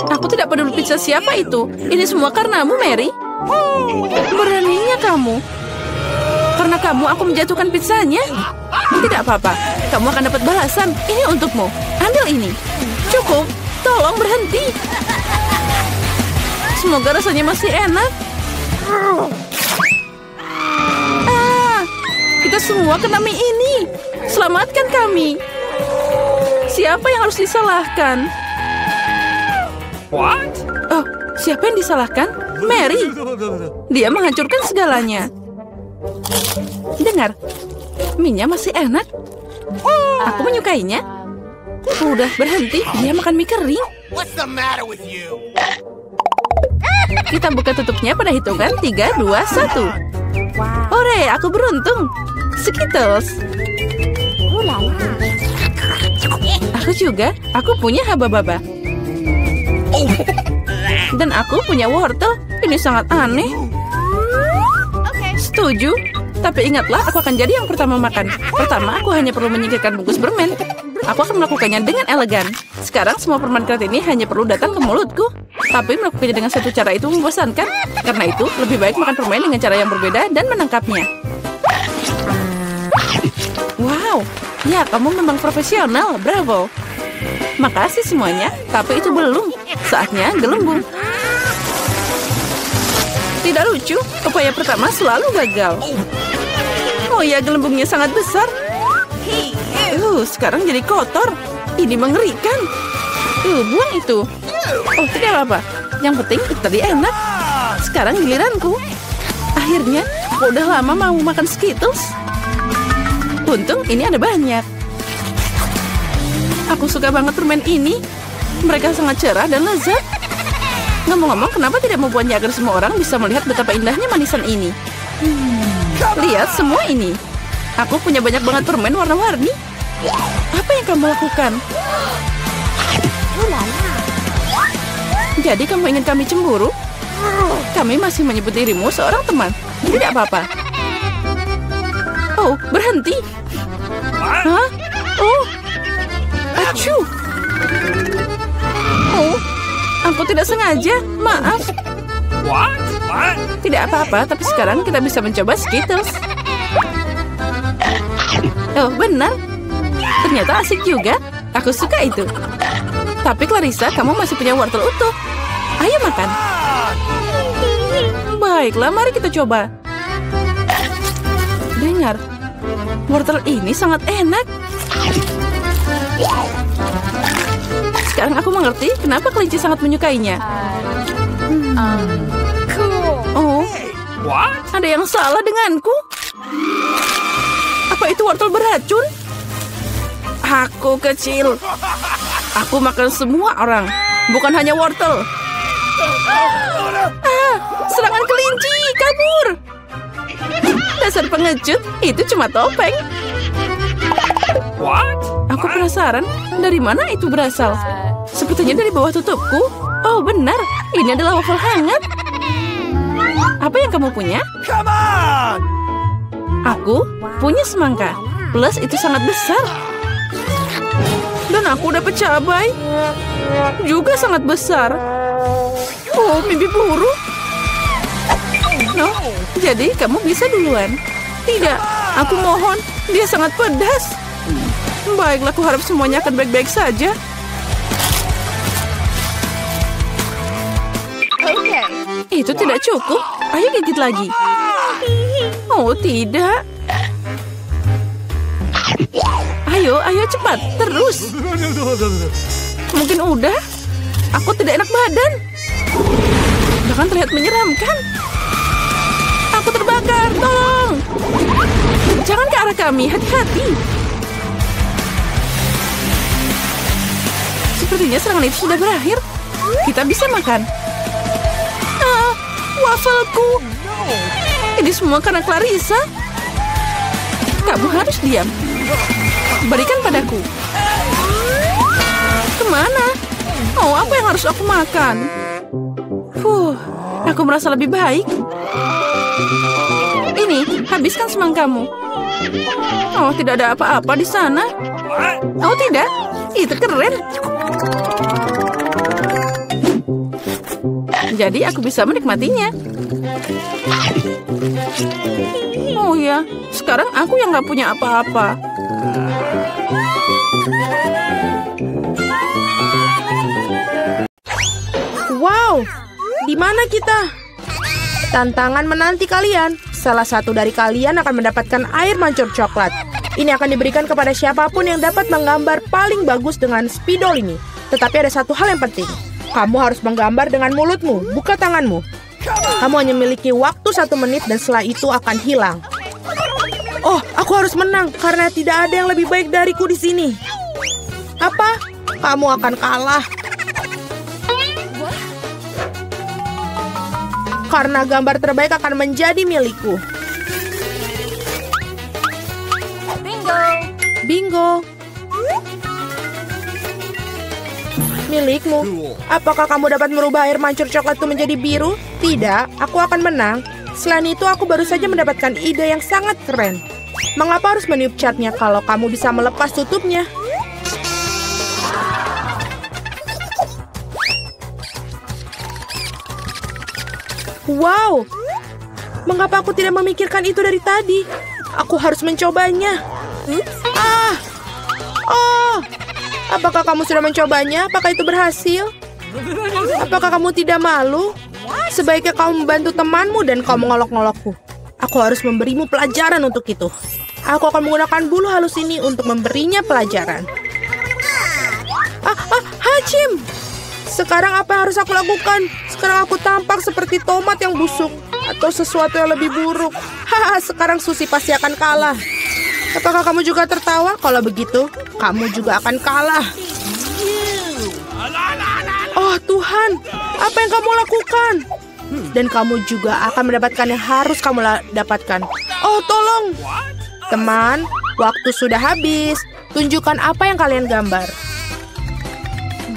Aku tidak peduli pizza siapa itu. Ini semua karenamu, Mary. Beraninya kamu. Karena kamu aku menjatuhkan pizzanya. Tidak apa-apa. Kamu akan dapat balasan. Ini untukmu. Ambil ini. Cukup. Tolong berhenti. Semoga rasanya masih enak. Kita semua kena mie ini. Selamatkan kami. Siapa yang harus disalahkan? Oh, siapa yang disalahkan? Mary. Dia menghancurkan segalanya. Dengar, mie-nya masih enak. Aku menyukainya. Udah berhenti, dia makan mie kering. Kita buka tutupnya pada hitungan 3, 2, 1. Hore, aku beruntung. Skittles. Aku juga. Aku punya haba-baba. Dan aku punya wortel. Ini sangat aneh. Setuju. Tapi ingatlah, aku akan jadi yang pertama makan. Pertama, aku hanya perlu menyingkirkan bungkus permen. Aku akan melakukannya dengan elegan. Sekarang semua permen karet ini hanya perlu datang ke mulutku. Tapi melakukannya dengan satu cara itu membosankan. Karena itu, lebih baik makan permen dengan cara yang berbeda dan menangkapnya. Wow, ya kamu memang profesional, bravo. Makasih semuanya, tapi itu belum. Saatnya gelembung. Tidak lucu, upaya pertama selalu gagal. Oh ya, gelembungnya sangat besar. Sekarang jadi kotor. Ini mengerikan. Buang itu. Oh, tidak apa-apa. Yang penting itu tadi enak. Sekarang giliranku. Akhirnya, aku udah lama mau makan Skittles. Untung ini ada banyak. Aku suka banget permen ini. Mereka sangat cerah dan lezat. Ngomong-ngomong, kenapa tidak membuatnya agar semua orang bisa melihat betapa indahnya manisan ini? Lihat semua ini. Aku punya banyak banget permen warna-warni. Apa yang kamu lakukan? Jadi kamu ingin kami cemburu? Kami masih menyebut dirimu seorang teman. Tidak apa-apa. Oh, berhenti. Hah? Oh. Acu. Oh, aku tidak sengaja. Maaf. Tidak apa-apa, tapi sekarang kita bisa mencoba Skittles. Oh, benar. Ternyata asik juga. Aku suka itu. Tapi Clarissa, kamu masih punya wortel utuh. Ayo makan. Baiklah, mari kita coba. Dengar, wortel ini sangat enak. Sekarang aku mengerti kenapa kelinci sangat menyukainya. Oh, ada yang salah denganku. Apa itu wortel beracun? Aku kecil. Aku makan semua orang, bukan hanya wortel. Serangan kelinci, kabur. Dasar pengecut, itu cuma topeng. Aku penasaran, dari mana itu berasal? Sepertinya dari bawah tutupku. Oh benar, ini adalah waffle hangat. Apa yang kamu punya? Aku punya semangka. Plus itu sangat besar. Dan aku dapat cabai. Juga sangat besar. Oh, mimpi buruk. No, jadi kamu bisa duluan. Tidak, aku mohon. Dia sangat pedas. Baiklah, aku harap semuanya akan baik-baik saja. Itu tidak cukup. Ayo gigit lagi. Oh, tidak. Ayo cepat, terus. Mungkin udah. Aku tidak enak badan. Bahkan terlihat menyeramkan. Aku terbakar, tolong. Jangan ke arah kami, hati-hati. Sepertinya serangan itu sudah berakhir. Kita bisa makan. Wafelku. Ini semua karena Clarissa. Kamu harus diam. Berikan padaku. Kemana? Oh, apa yang harus aku makan? Aku merasa lebih baik. Ini, habiskan semangkamu. Oh, tidak ada apa-apa di sana. Oh, tidak. Itu keren. Jadi aku bisa menikmatinya. Oh ya, sekarang aku yang nggak punya apa-apa. Wow, di mana kita? Tantangan menanti kalian. Salah satu dari kalian akan mendapatkan air mancur coklat. Ini akan diberikan kepada siapapun yang dapat menggambar paling bagus dengan spidol ini. Tetapi ada satu hal yang penting. Kamu harus menggambar dengan mulutmu, bukan tanganmu. Kamu hanya memiliki waktu 1 menit dan setelah itu akan hilang. Oh, aku harus menang karena tidak ada yang lebih baik dariku di sini. Apa? Kamu akan kalah. Karena gambar terbaik akan menjadi milikku. Bingo. Milikmu. Apakah kamu dapat merubah air mancur coklatku menjadi biru? Tidak, aku akan menang. Selain itu, aku baru saja mendapatkan ide yang sangat keren. Mengapa harus meniup catnya kalau kamu bisa melepas tutupnya? Wow, mengapa aku tidak memikirkan itu dari tadi? Aku harus mencobanya. Oh, apakah kamu sudah mencobanya? Apakah itu berhasil? Apakah kamu tidak malu? Sebaiknya kamu membantu temanmu dan kau mengolok-ngolokku. Aku harus memberimu pelajaran untuk itu. Aku akan menggunakan bulu halus ini untuk memberinya pelajaran. Hachim! Sekarang apa yang harus aku lakukan? Sekarang aku tampak seperti tomat yang busuk. Atau sesuatu yang lebih buruk. Sekarang Suzy pasti akan kalah. Apakah kamu juga tertawa? Kalau begitu, kamu juga akan kalah. Oh Tuhan, apa yang kamu lakukan? Dan kamu juga akan mendapatkan yang harus kamu dapatkan. Oh tolong. Teman, waktu sudah habis. Tunjukkan apa yang kalian gambar.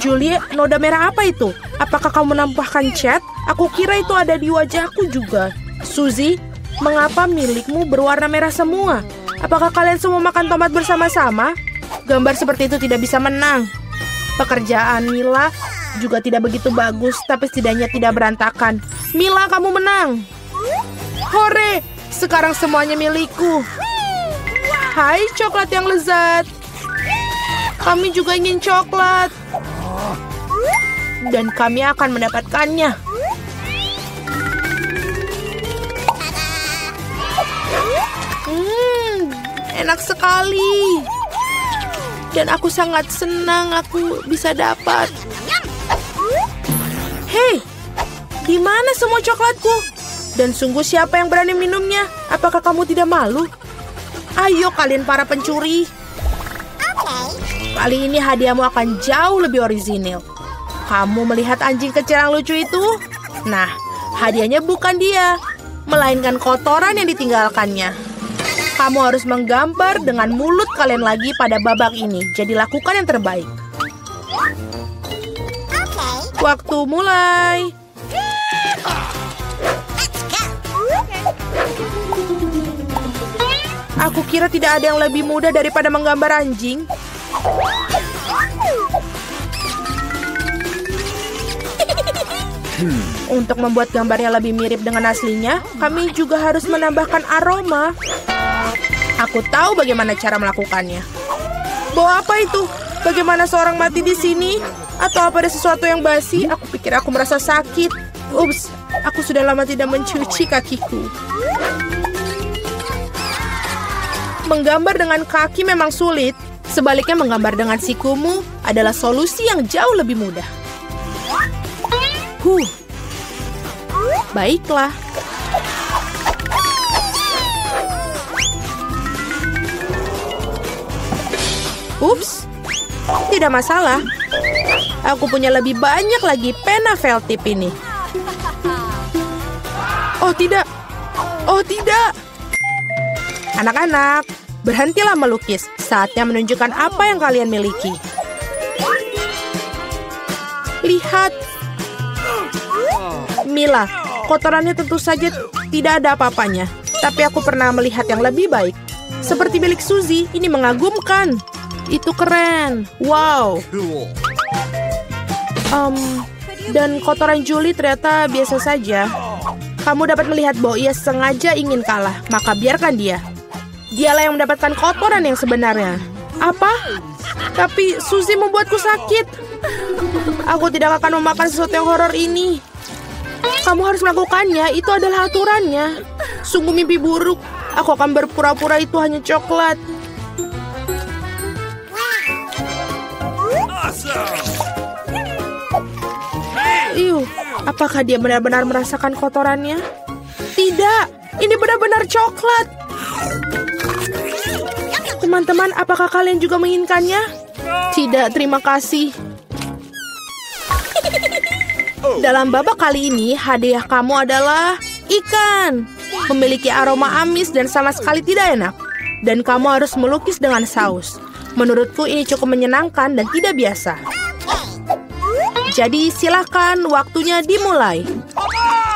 Julie, noda merah apa itu? Apakah kamu menambahkan cat? Aku kira itu ada di wajahku juga. Suzy, mengapa milikmu berwarna merah semua? Apakah kalian semua makan tomat bersama-sama? Gambar seperti itu tidak bisa menang. Pekerjaan Mila juga tidak begitu bagus, tapi setidaknya tidak berantakan. Mila, kamu menang. Hore, sekarang semuanya milikku. Hai, coklat yang lezat. Kami juga ingin coklat. Dan kami akan mendapatkannya. Enak sekali. Dan aku sangat senang aku bisa dapat. Hei, di mana semua coklatku? Dan sungguh siapa yang berani minumnya? Apakah kamu tidak malu? Ayo kalian para pencuri. Kali ini hadiahmu akan jauh lebih orisinil. Kamu melihat anjing kecil yang lucu itu? Nah, hadiahnya bukan dia, melainkan kotoran yang ditinggalkannya. Kamu harus menggambar dengan mulut kalian lagi pada babak ini. Jadi lakukan yang terbaik. Waktu mulai. Aku kira tidak ada yang lebih mudah daripada menggambar anjing. Untuk membuat gambarnya lebih mirip dengan aslinya, kami juga harus menambahkan aroma. Aku tahu bagaimana cara melakukannya. Bau apa itu? Bagaimana seorang mati di sini? Atau apa ada sesuatu yang basi? Aku pikir aku merasa sakit. Ups, aku sudah lama tidak mencuci kakiku. Menggambar dengan kaki memang sulit. Sebaliknya menggambar dengan sikumu adalah solusi yang jauh lebih mudah. Baiklah. Ups, tidak masalah. Aku punya lebih banyak lagi pena felt tip ini. Oh tidak. Oh tidak. Anak-anak, berhentilah melukis. Saatnya menunjukkan apa yang kalian miliki. Lihat. Mila, kotorannya tentu saja tidak ada apa-apanya. Tapi aku pernah melihat yang lebih baik. Seperti milik Suzy, ini mengagumkan. Itu keren. Wow. Dan kotoran Julie ternyata biasa saja. Kamu dapat melihat bahwa ia sengaja ingin kalah. Maka biarkan dia. Dialah yang mendapatkan kotoran yang sebenarnya. Apa? Tapi Suzy membuatku sakit. Aku tidak akan memakan sesuatu yang horor ini. Kamu harus melakukannya. Itu adalah aturannya. Sungguh mimpi buruk. Aku akan berpura-pura itu hanya coklat. Apakah dia benar-benar merasakan kotorannya? Tidak, ini benar-benar coklat. Teman-teman, apakah kalian juga menginginkannya? Tidak, terima kasih. Dalam babak kali ini, hadiah kamu adalah ikan. Memiliki aroma amis dan sama sekali tidak enak. Dan kamu harus melukis dengan saus. Menurutku ini cukup menyenangkan dan tidak biasa. Jadi silakan, waktunya dimulai.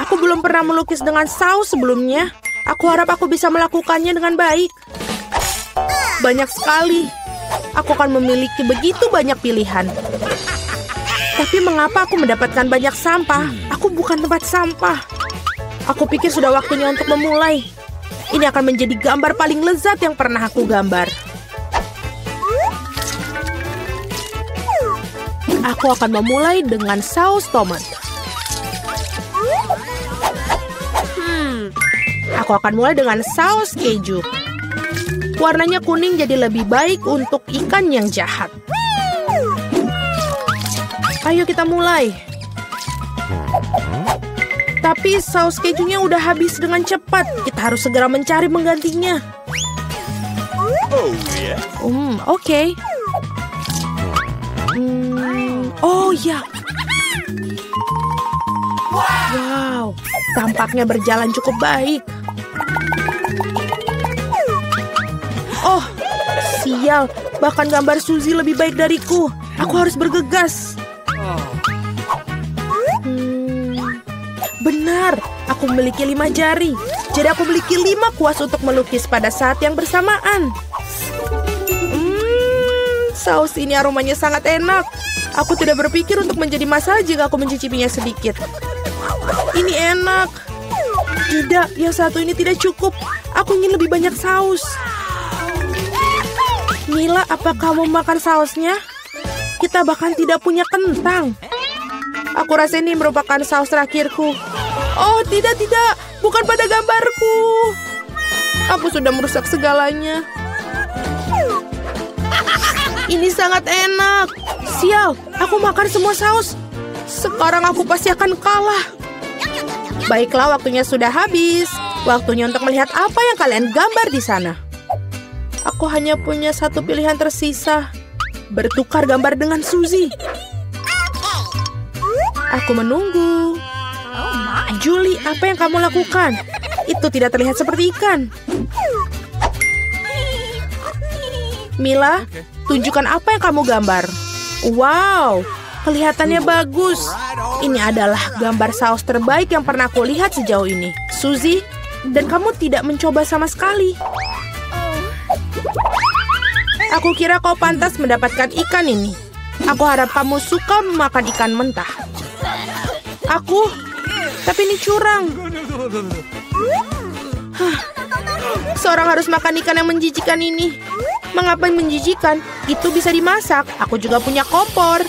Aku belum pernah melukis dengan saus sebelumnya. Aku harap aku bisa melakukannya dengan baik. Banyak sekali. Aku akan memiliki begitu banyak pilihan. Tapi mengapa aku mendapatkan banyak sampah? Aku bukan tempat sampah. Aku pikir sudah waktunya untuk memulai. Ini akan menjadi gambar paling lezat yang pernah aku gambar. Aku akan memulai dengan saus tomat. Aku akan mulai dengan saus keju. Warnanya kuning jadi lebih baik untuk ikan yang jahat. Ayo kita mulai. Tapi saus kejunya udah habis dengan cepat. Kita harus segera mencari penggantinya. Oke. Oh ya. Wow, tampaknya berjalan cukup baik. Oh, sial. Bahkan gambar Suzy lebih baik dariku. Aku harus bergegas. Benar, aku memiliki 5 jari. Jadi aku memiliki 5 kuas untuk melukis pada saat yang bersamaan. Saus ini aromanya sangat enak. Aku tidak berpikir untuk menjadi masalah jika aku mencicipinya sedikit. Ini enak. Tidak, yang satu ini tidak cukup. Aku ingin lebih banyak saus. Mila, apa kamu makan sausnya? Kita bahkan tidak punya kentang. Aku rasa ini merupakan saus terakhirku. Oh, tidak. Bukan pada gambarku. Aku sudah merusak segalanya. Ini sangat enak. Sial, aku makan semua saus. Sekarang aku pasti akan kalah. Baiklah, waktunya sudah habis. Waktunya untuk melihat apa yang kalian gambar di sana. Aku hanya punya satu pilihan tersisa. Bertukar gambar dengan Suzy. Aku menunggu. Julie, apa yang kamu lakukan? Itu tidak terlihat seperti ikan. Mila, tunjukkan apa yang kamu gambar. Wow, kelihatannya bagus. Ini adalah gambar saus terbaik yang pernah aku lihat sejauh ini. Suzy, dan kamu tidak mencoba sama sekali. Aku kira kau pantas mendapatkan ikan ini. Aku harap kamu suka memakan ikan mentah. Tapi ini curang. Seorang harus makan ikan yang menjijikan ini. Mengapa menjijikan? Itu bisa dimasak. Aku juga punya kompor.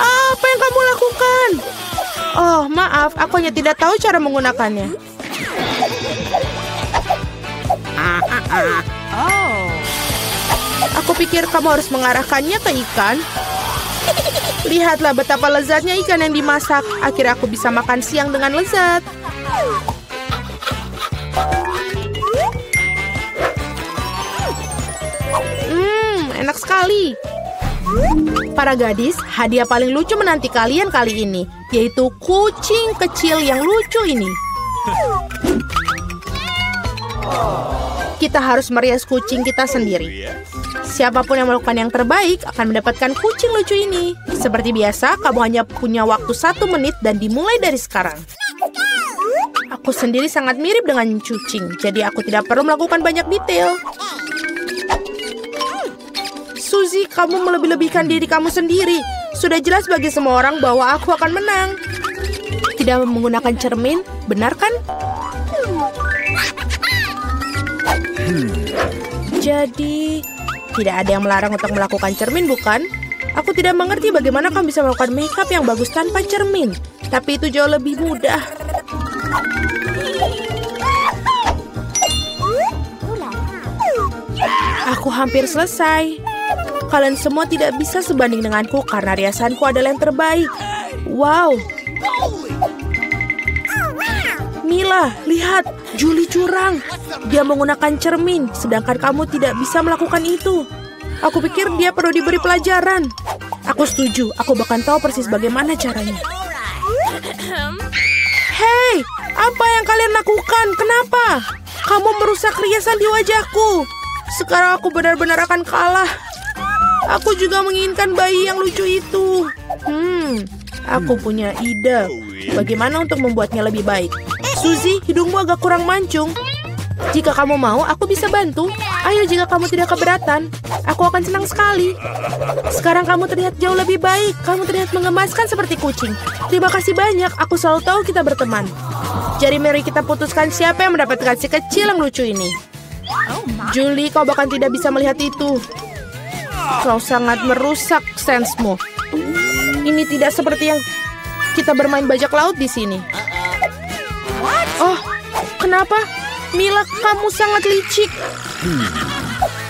Apa yang kamu lakukan? Oh, maaf. Aku hanya tidak tahu cara menggunakannya. Aku pikir kamu harus mengarahkannya ke ikan. Lihatlah betapa lezatnya ikan yang dimasak. Akhirnya aku bisa makan siang dengan lezat. Enak sekali. Para gadis, hadiah paling lucu menanti kalian kali ini, yaitu kucing kecil yang lucu ini. Kita harus merias kucing kita sendiri. Siapapun yang melakukan yang terbaik akan mendapatkan kucing lucu ini. Seperti biasa, kamu hanya punya waktu 1 menit dan dimulai dari sekarang. Aku sendiri sangat mirip dengan kucing, jadi aku tidak perlu melakukan banyak detail. Suzy, kamu melebih-lebihkan diri kamu sendiri. Sudah jelas bagi semua orang bahwa aku akan menang. Tidak menggunakan cermin, benar kan? Jadi, tidak ada yang melarang untuk melakukan cermin, bukan? Aku tidak mengerti bagaimana kamu bisa melakukan makeup yang bagus tanpa cermin. Tapi itu jauh lebih mudah. Aku hampir selesai. Kalian semua tidak bisa sebanding denganku karena riasanku adalah yang terbaik. Wow. Mila, lihat. Julie curang. Dia menggunakan cermin, sedangkan kamu tidak bisa melakukan itu. Aku pikir dia perlu diberi pelajaran. Aku setuju. Aku bahkan tahu persis bagaimana caranya. Hei, apa yang kalian lakukan? Kenapa? Kamu merusak riasan di wajahku. Sekarang aku benar-benar akan kalah. Aku juga menginginkan bayi yang lucu itu. Aku punya ide. Bagaimana untuk membuatnya lebih baik? Suzy, hidungmu agak kurang mancung. Jika kamu mau, aku bisa bantu. Ayo, jika kamu tidak keberatan, aku akan senang sekali. Sekarang kamu terlihat jauh lebih baik. Kamu terlihat mengemaskan seperti kucing. Terima kasih banyak. Aku selalu tahu kita berteman. Jadi mari kita putuskan siapa yang mendapatkan si kecil yang lucu ini. Julie, kau bahkan tidak bisa melihat itu. Kau sangat merusak sensemu. Ini tidak seperti yang kita bermain bajak laut di sini. Oh, kenapa? Mila, kamu sangat licik.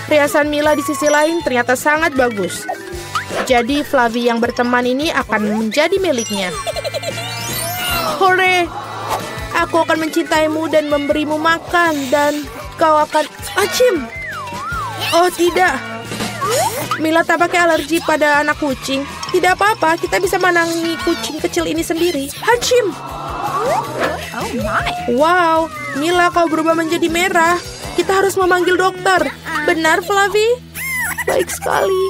Riasan Mila di sisi lain ternyata sangat bagus. Jadi Flavie yang berteman ini akan menjadi miliknya. Hore! Aku akan mencintaimu dan memberimu makan. Dan kau akan... Acim! Oh tidak. Mila tampaknya alergi pada anak kucing. Tidak apa-apa, kita bisa menangani kucing kecil ini sendiri. Hacim! Wow, Mila, kau berubah menjadi merah. Kita harus memanggil dokter. Benar, Flavie? Baik sekali.